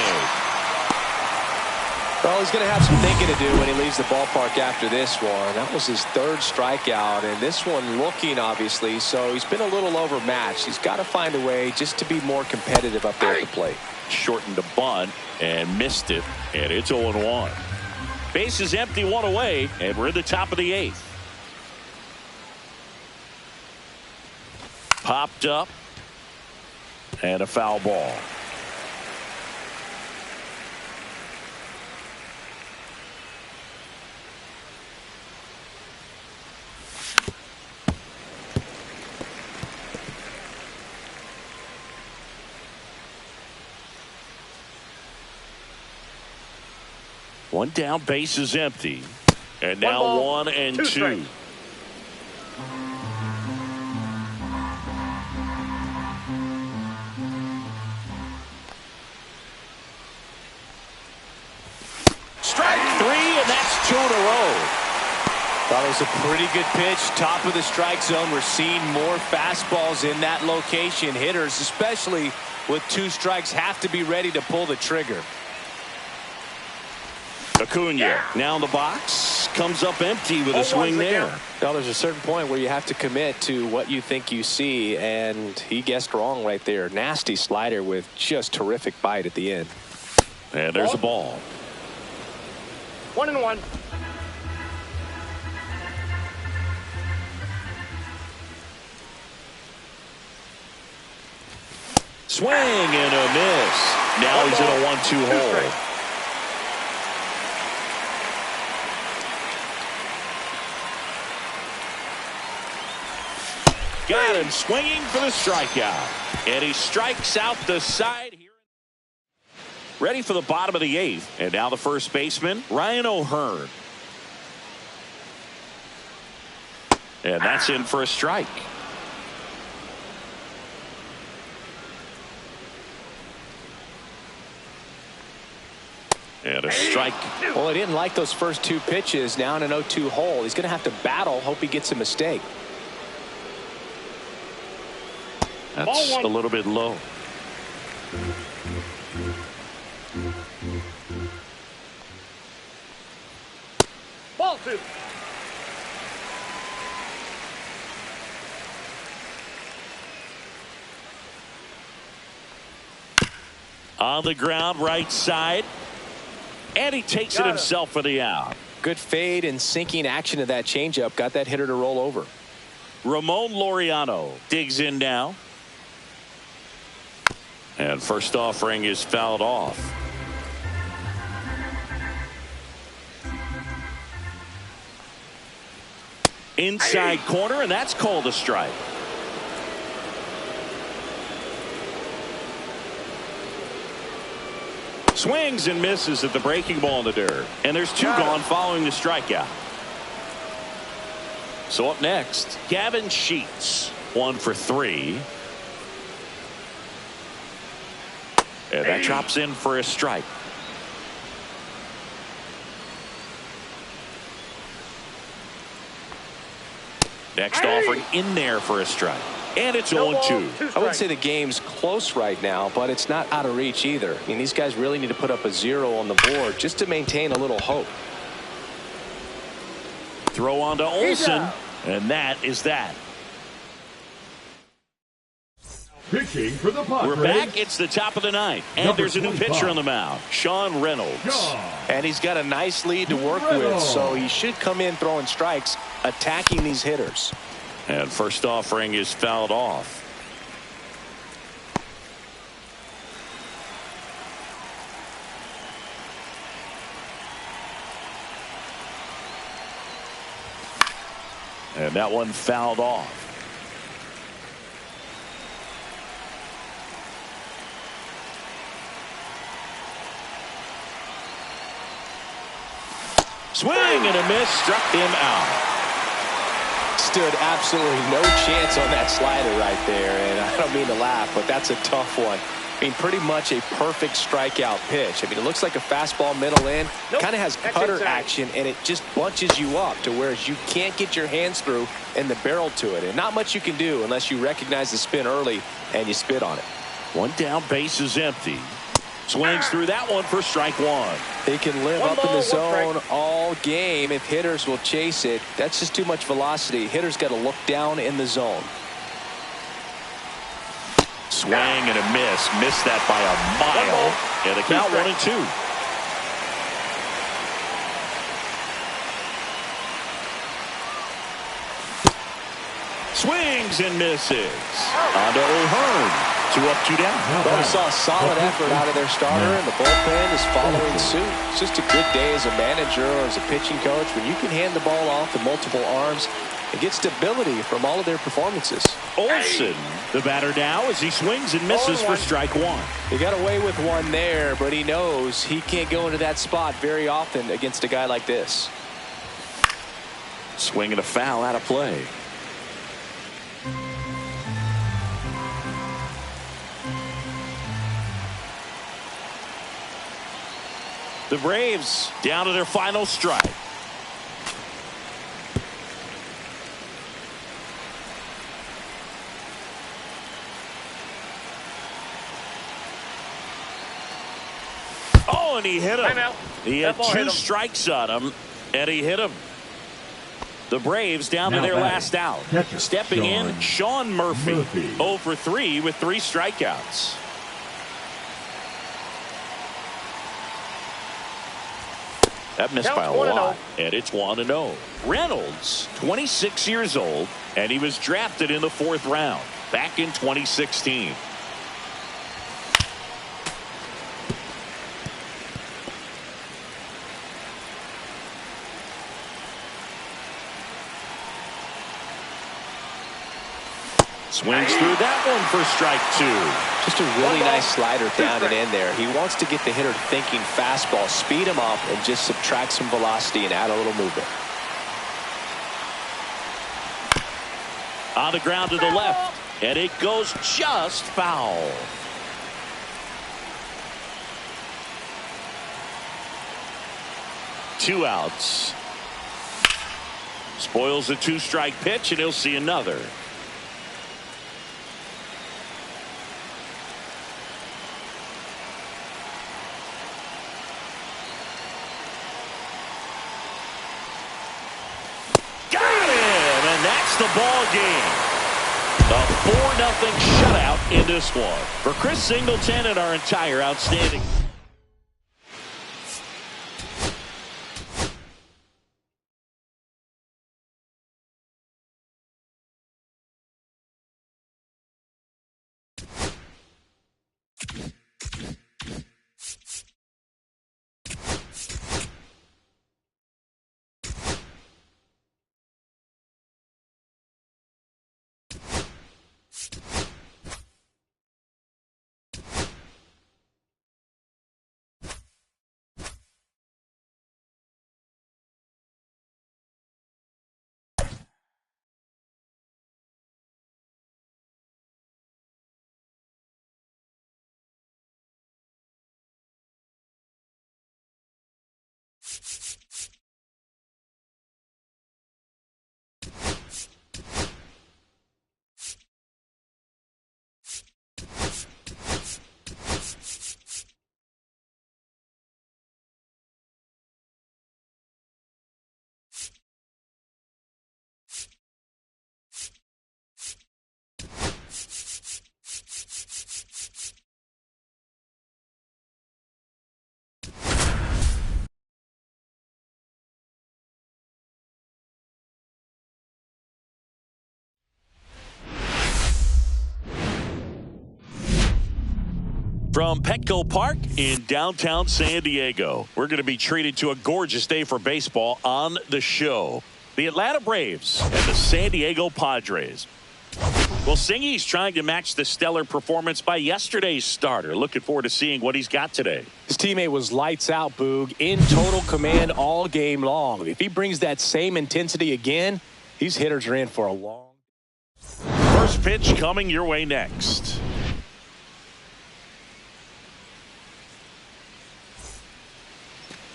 Well, he's going to have some thinking to do when he leaves the ballpark after this one. That was his 3rd strikeout, and this one looking, obviously, so he's been a little overmatched. He's got to find a way just to be more competitive up there at the plate. Shortened a bunt and missed it, and it's 0-1. Base is empty, 1 away, and we're in the top of the 8th. Popped up, and a foul ball. One down, base is empty. And now 1 and 2. Strikes. Strike 3, and that's 2 in a row. That was a pretty good pitch. Top of the strike zone. We're seeing more fastballs in that location. Hitters, especially with 2 strikes, have to be ready to pull the trigger. Acuna now in the box, comes up empty with a swing there. Now there's a certain point where you have to commit to what you think you see, and he guessed wrong right there. Nasty slider with just terrific bite at the end. And there's a ball. 1-1. Swing and a miss. Now he's in a 1-2 hole. Got him swinging for the strikeout. And he strikes out the side here. Ready for the bottom of the 8th. And now the first baseman, Ryan O'Hearn. And that's in for a strike. And a strike. Well, he didn't like those first 2 pitches. Now in an 0-2 hole. He's going to have to battle. Hope he gets a mistake. That's a little bit low. Ball 2. On the ground, right side. And he takes it himself for the out. Good fade and sinking action of that changeup. Got that hitter to roll over. Ramon Laureano digs in now. And first offering is fouled off. Inside corner, and that's called a strike. Swings and misses at the breaking ball in the dirt. And there's 2 gone following the strikeout. So up next, Gavin Sheets, 1 for 3. And that drops in for a strike. Next offering in there for a strike. And it's 0-2. I would say the game's close right now, but it's not out of reach either. I mean, these guys really need to put up a 0 on the board just to maintain a little hope. Throw on to Olsen, and that is that. Pitching for the Padres. We're back. It's the top of the 9th. And there's a new pitcher on the mound, Sean Reynolds. And he's got a nice lead to work with, so he should come in throwing strikes, attacking these hitters. And first offering is fouled off. And that one fouled off. Swing and a miss, struck him out. Stood absolutely no chance on that slider right there, and I don't mean to laugh, but that's a tough one. I mean, pretty much a perfect strikeout pitch. I mean, it looks like a fastball middle in, kind of has cutter action, and it just bunches you up to where you can't get your hands through and the barrel to it, and not much you can do unless you recognize the spin early and you spit on it. One down, base is empty. Swings through that one for strike 1. He can live up in the zone all game if hitters will chase it. That's just too much velocity. Hitters got to look down in the zone. Swing and a miss. Missed that by a mile. And the count 1-2. Swings and misses. On to O'Hearn. 2 up, 2 down. Well, we saw a solid effort out of their starter, and the bullpen is following suit. It's just a good day as a manager or as a pitching coach when you can hand the ball off to multiple arms and get stability from all of their performances. Olsen, the batter now, as he swings and misses for strike 1. He got away with one there, but he knows he can't go into that spot very often against a guy like this. Swing and a foul out of play. The Braves down to their final strike. Oh, and he hit him. He had 2 strikes on him, and he hit him. The Braves down to their last out. Stepping in, Sean Murphy. 0 for 3 with 3 strikeouts. That missed by a lot, and it's 1-0. Reynolds, 26 years old, and he was drafted in the 4th round back in 2016. Swings through that one for strike two. Just a really nice slider down and in there. He wants to get the hitter thinking fastball, speed him up, and just subtract some velocity and add a little movement. On the ground to the left, and it goes just foul. Two outs. Spoils a two-strike pitch, and he'll see another. Got him, and that's the ball game. A 4-0 shutout in this one. For Chris Singleton and our entire outstanding. From Petco Park in downtown San Diego, we're going to be treated to a gorgeous day for baseball on the show. The Atlanta Braves and the San Diego Padres. Well, Singy's trying to match the stellar performance by yesterday's starter. Looking forward to seeing what he's got today. His teammate was lights out, Boog, in total command all game long. If he brings that same intensity again, these hitters are in for a long. First pitch coming your way next.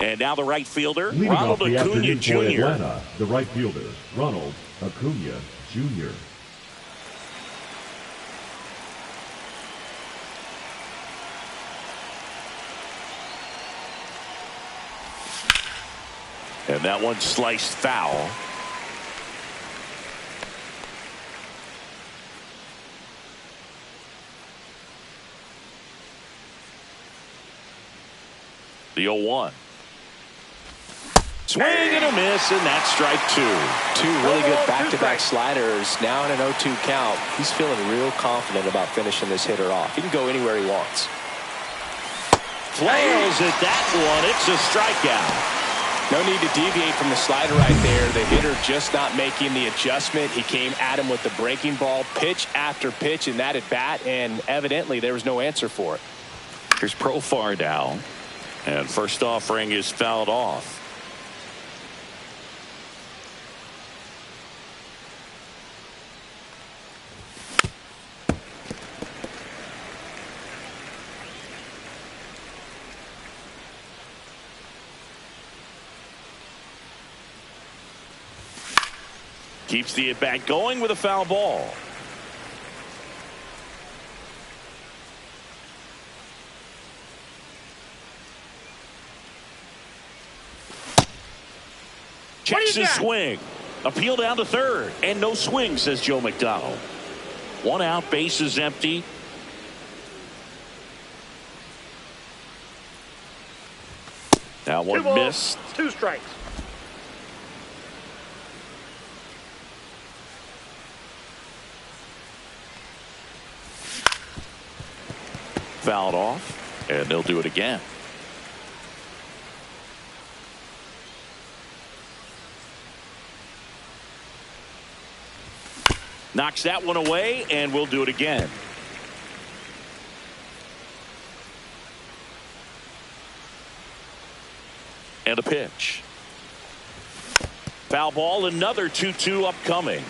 And now the right fielder, Leading Ronald off the Acuna afternoon for Jr. Atlanta, the right fielder, Ronald Acuna Jr. And that one sliced foul. The 0-1. Swing and a miss, and that's strike two. Two really good back-to-back sliders. Now in an 0-2 count. He's feeling real confident about finishing this hitter off. He can go anywhere he wants. Flails at that one. It's a strikeout. No need to deviate from the slider right there. The hitter just not making the adjustment. He came at him with the breaking ball, pitch after pitch in that at bat, and evidently there was no answer for it. Here's Profar now. And first offering is fouled off. Keeps the at-bat going with a foul ball. Checks his swing. Appeal down to third. And no swing, says Joe McDonald. One out, base is empty. That one missed. 2 strikes. Fouled off, and they'll do it again. Knocks that one away, and we'll do it again. And a pitch. Foul ball, another 2-2 upcoming.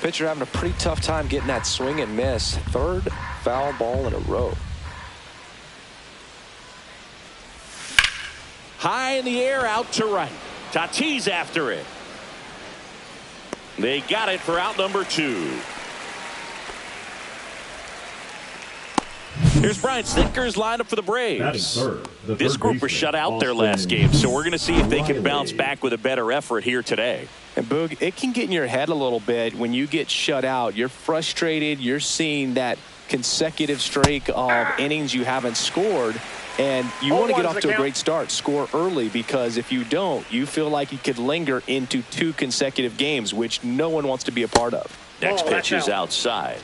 Pitcher having a pretty tough time getting that swing and miss. Third foul ball in a row. High in the air, out to right. Tatis after it. They got it for out number 2. Here's Brian Snitker's lineup for the Braves. This group was shut out their last game, so we're going to see if they can bounce back with a better effort here today. And Boog, it can get in your head a little bit when you get shut out. You're frustrated. You're seeing that consecutive streak of innings you haven't scored, and you want to get off to a great start, score early, because if you don't, you feel like you could linger into 2 consecutive games, which no one wants to be a part of. Next pitch is outside.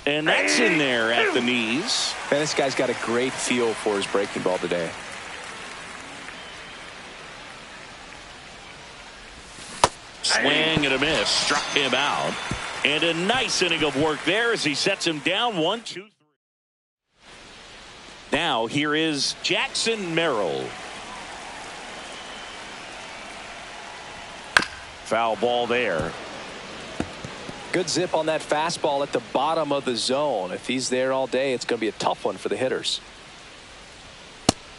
And that's in there at the knees. Man, this guy's got a great feel for his breaking ball today. Swing and a miss. Struck him out. And a nice inning of work there as he sets him down 1-2-3. Now here is Jackson Merrill. Foul ball there. Good zip on that fastball at the bottom of the zone. If he's there all day, it's going to be a tough one for the hitters.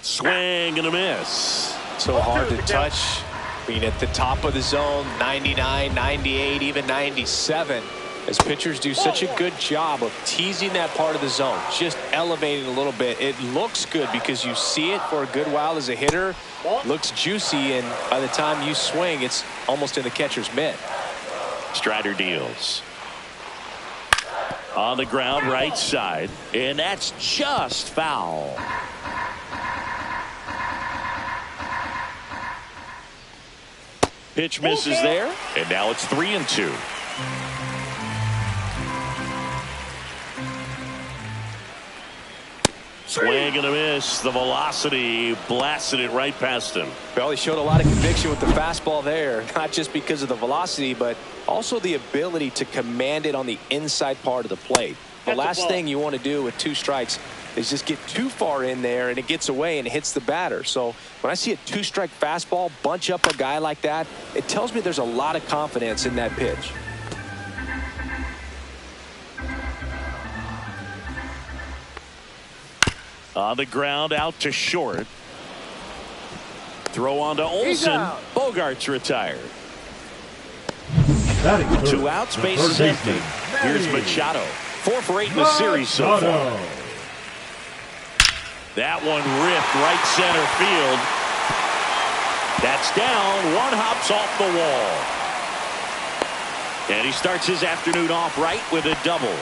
Swing and a miss. So hard to touch. Being at the top of the zone, 99, 98, even 97. As pitchers do such a good job of teasing that part of the zone, just elevating a little bit. It looks good because you see it for a good while as a hitter. Looks juicy, and by the time you swing, it's almost in the catcher's mitt. Strider deals. On the ground, right side. And that's just foul. Pitch misses there. And now it's 3-2. Swing and a miss. The velocity blasted it right past him. Well, he showed a lot of conviction with the fastball there, not just because of the velocity, but also the ability to command it on the inside part of the plate. The last thing you want to do with 2 strikes is just get too far in there and it gets away and hits the batter. So when I see a 2-strike fastball bunch up a guy like that, it tells me there's a lot of confidence in that pitch. On the ground, out to short. Throw on to Olsen. Bogart's retired. 2 outs, base is empty. Here's Machado. 4 for 8 in the series so far. That one ripped right center field. That's down. 1 hops off the wall. And he starts his afternoon off right with a double.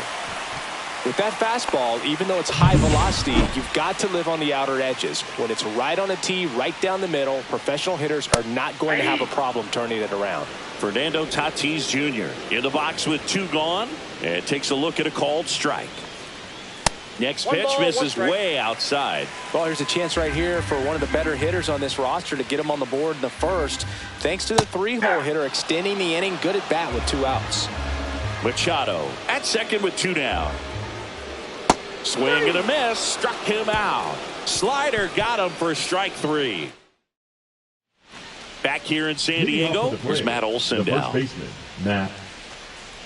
With that fastball, even though it's high velocity, you've got to live on the outer edges. When it's right on a tee, right down the middle, professional hitters are not going to have a problem turning it around. Fernando Tatis Jr. in the box with 2 gone, and takes a look at a called strike. Next pitch misses way outside. Well, here's a chance right here for one of the better hitters on this roster to get him on the board in the first. Thanks to the 3-hole hitter extending the inning. Good at bat with 2 outs. Machado at second with 2 down. Swing and a miss. Struck him out. Slider got him for strike 3. Back here in San Diego, here's Matt Olson down. First baseman, Matt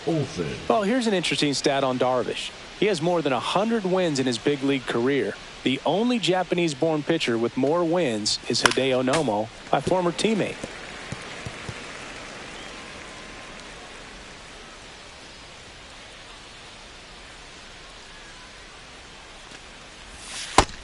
Olson. Well, here's an interesting stat on Darvish. He has more than 100 wins in his big league career. The only Japanese-born pitcher with more wins is Hideo Nomo, my former teammate.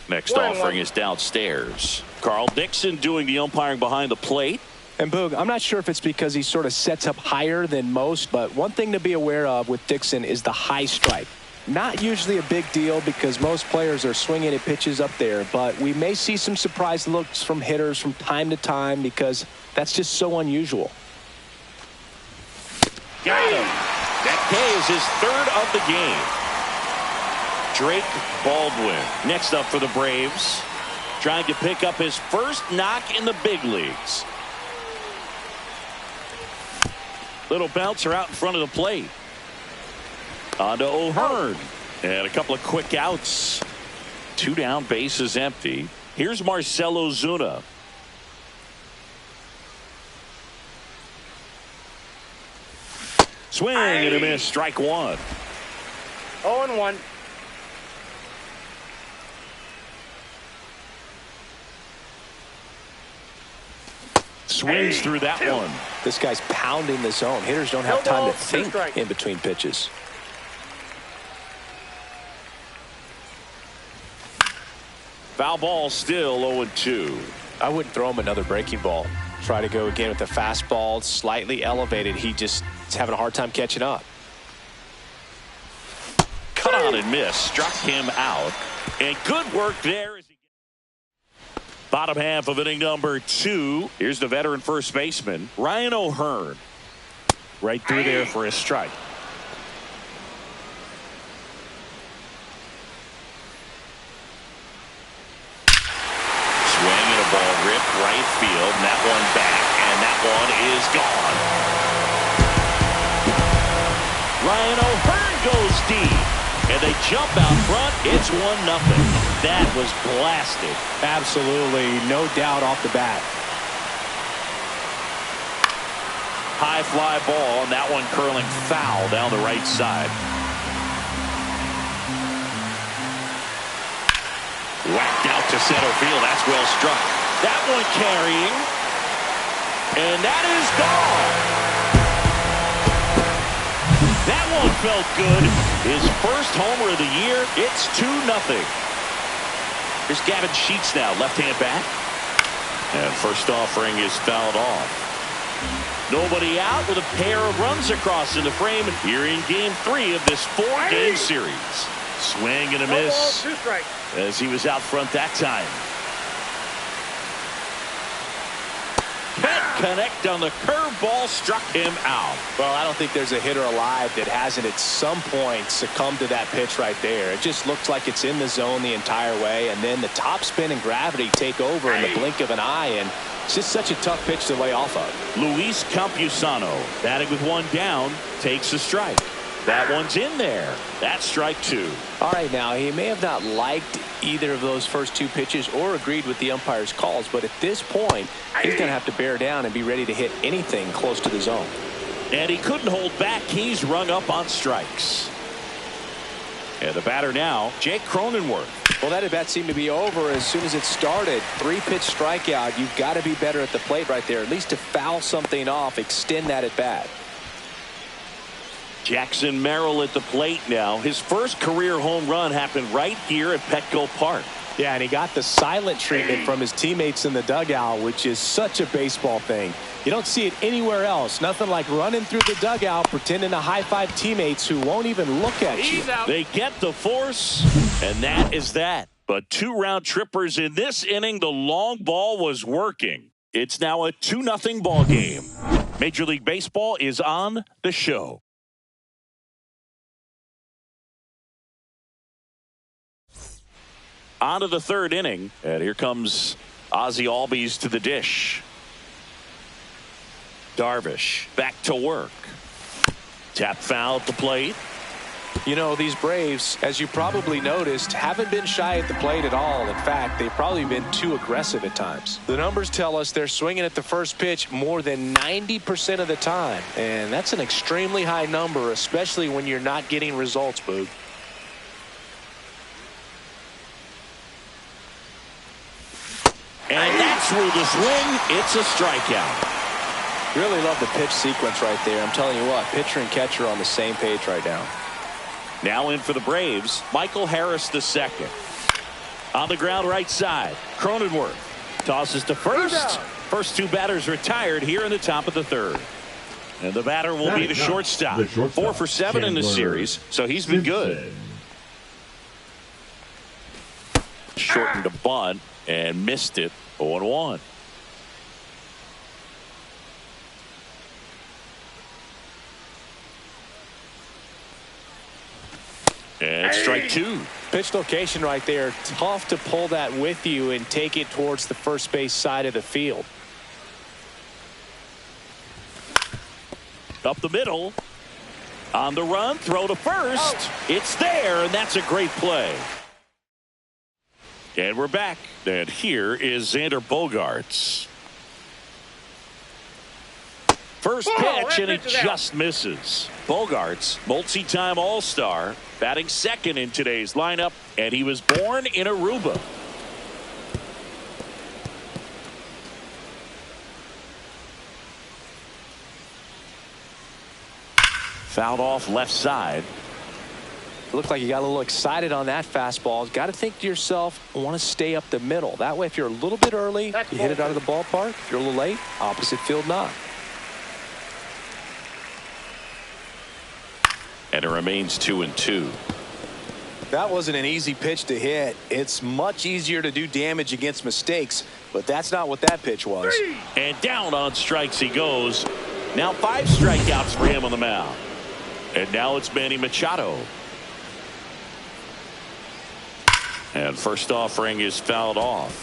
Next offering is downstairs. Carl Dixon doing the umpiring behind the plate. And Boog, I'm not sure if it's because he sort of sets up higher than most, but one thing to be aware of with Dixon is the high strike. Not usually a big deal because most players are swinging at pitches up there, but we may see some surprise looks from hitters from time to time because that's just so unusual. Got him. That K is his 3rd of the game. Drake Baldwin next up for the Braves. trying to pick up his first knock in the big leagues. Little bouncer out in front of the plate. On to O'Hearn. And a couple of quick outs. 2 down, bases empty. Here's Marcell Ozuna. Swing and a miss. Strike one. 0-1. Swings through that one. This guy's pounding the zone. Hitters don't have time to think in between pitches. Foul ball, still 0-2. I wouldn't throw him another breaking ball. Try to go again with the fastball, slightly elevated. He just is having a hard time catching up. Cut on and miss. Struck him out. And good work there. Bottom half of inning number 2. Here's the veteran first baseman, Ryan O'Hearn. Right through there for a strike. Swing and a ball ripped right field. And that one back. And that one is gone. Ryan O'Hearn goes deep. And they jump out front. It's 1-0. That was blasted. Absolutely, no doubt off the bat. High fly ball, and that one curling foul down the right side. Whacked out to center field. That's well struck. That one carrying. And that is gone. That one felt good. His first homer of the year. It's 2-0. Here's Gavin Sheets now, left-hand bat. And first offering is fouled off. Nobody out with a pair of runs across in the frame here in Game 3 of this 4-game series. Swing and a miss as he was out front that time. Can't connect on the curveball, struck him out. Well, I don't think there's a hitter alive that hasn't at some point succumbed to that pitch right there. It just looks like it's in the zone the entire way, and then the topspin and gravity take over in the blink of an eye, and it's just such a tough pitch to lay off of. Luis Campusano, batting with one down, takes a strike. That one's in there. That's strike 2. All right, now, he may have not liked either of those first 2 pitches or agreed with the umpire's calls, but at this point, he's going to have to bear down and be ready to hit anything close to the zone. And he couldn't hold back. He's rung up on strikes. And the batter now, Jake Cronenworth. Well, that at bat seemed to be over as soon as it started. 3-pitch strikeout. You've got to be better at the plate right there, at least to foul something off, extend that at bat. Jackson Merrill at the plate now. His first career home run happened right here at Petco Park. Yeah, and he got the silent treatment from his teammates in the dugout, which is such a baseball thing. You don't see it anywhere else. Nothing like running through the dugout, pretending to high-five teammates who won't even look at you. They get the force, and that is that. But 2 round trippers in this inning. The long ball was working. It's now a 2-0 ball game. Major League Baseball is on the show. On to the 3rd inning, and here comes Ozzie Albies to the dish. Darvish back to work. Tap foul at the plate. You know, these Braves, as you probably noticed, haven't been shy at the plate at all. In fact, they've probably been too aggressive at times. The numbers tell us they're swinging at the first pitch more than 90% of the time, and that's an extremely high number, especially when you're not getting results, Boog. And that's through the swing. It's a strikeout. Really love the pitch sequence right there. I'm telling you what, pitcher and catcher are on the same page right now. Now in for the Braves, Michael Harris II. On the ground right side, Cronenworth tosses to first. First 2 batters retired here in the top of the 3rd. And the batter will be the shortstop. 4 for 7 in the series, so he's been good. Shortened a bunt and missed it. 0-1. And strike 2. Pitch location right there. Tough to pull that with you and take it towards the first base side of the field. Up the middle. On the run, throw to first. It's there, and that's a great play. And we're back. And here is Xander Bogaerts. First pitch, and it just misses. Bogaerts, multi-time All-Star, batting second in today's lineup, and he was born in Aruba. Fouled off left side. Looked like you got a little excited on that fastball. Got to think to yourself, I want to stay up the middle. That way, if you're a little bit early, you hit it out of the ballpark. If you're a little late, opposite field knock. And it remains 2-2. That wasn't an easy pitch to hit. It's much easier to do damage against mistakes, but that's not what that pitch was. And down on strikes he goes. Now 5 strikeouts for him on the mound. And now it's Manny Machado. And first offering is fouled off.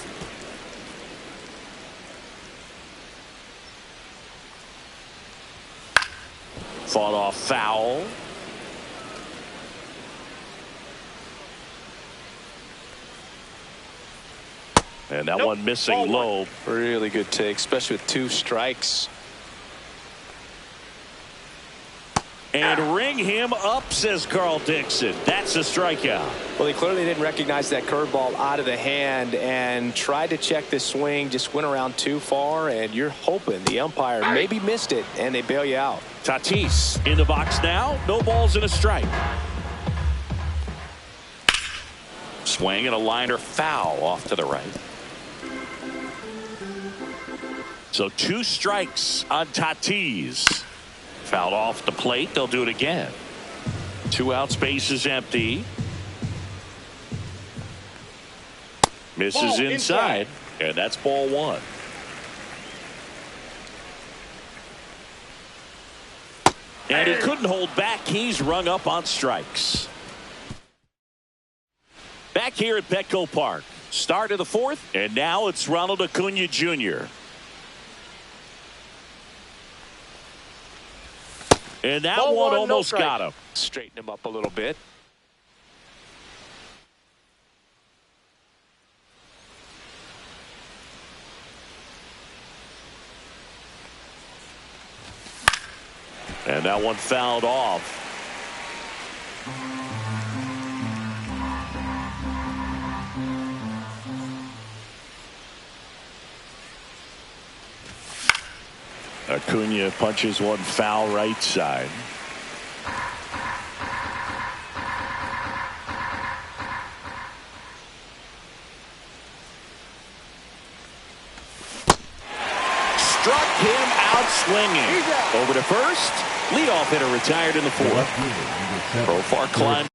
Fought off foul. And that one missing low. Really good take, especially with 2 strikes. And ring him up, says Carl Dixon. That's a strikeout. Well, he clearly didn't recognize that curveball out of the hand and tried to check the swing, just went around too far, and you're hoping the umpire maybe missed it, and they bail you out. Tatis in the box now. No balls and a strike. Swing and a liner foul off to the right. So 2 strikes on Tatis. Fouled off the plate. They'll do it again. 2 outs, base is empty. Misses inside. And that's ball 1. And he couldn't hold back. He's rung up on strikes. Back here at Petco Park. Start of the 4th. And now it's Ronald Acuna Jr. And that one almost got him. Straighten him up a little bit. And that one fouled off. Acuna punches one foul right side. Struck him out swinging. Over to first. Leadoff hitter retired in the 4th. Profar climbed.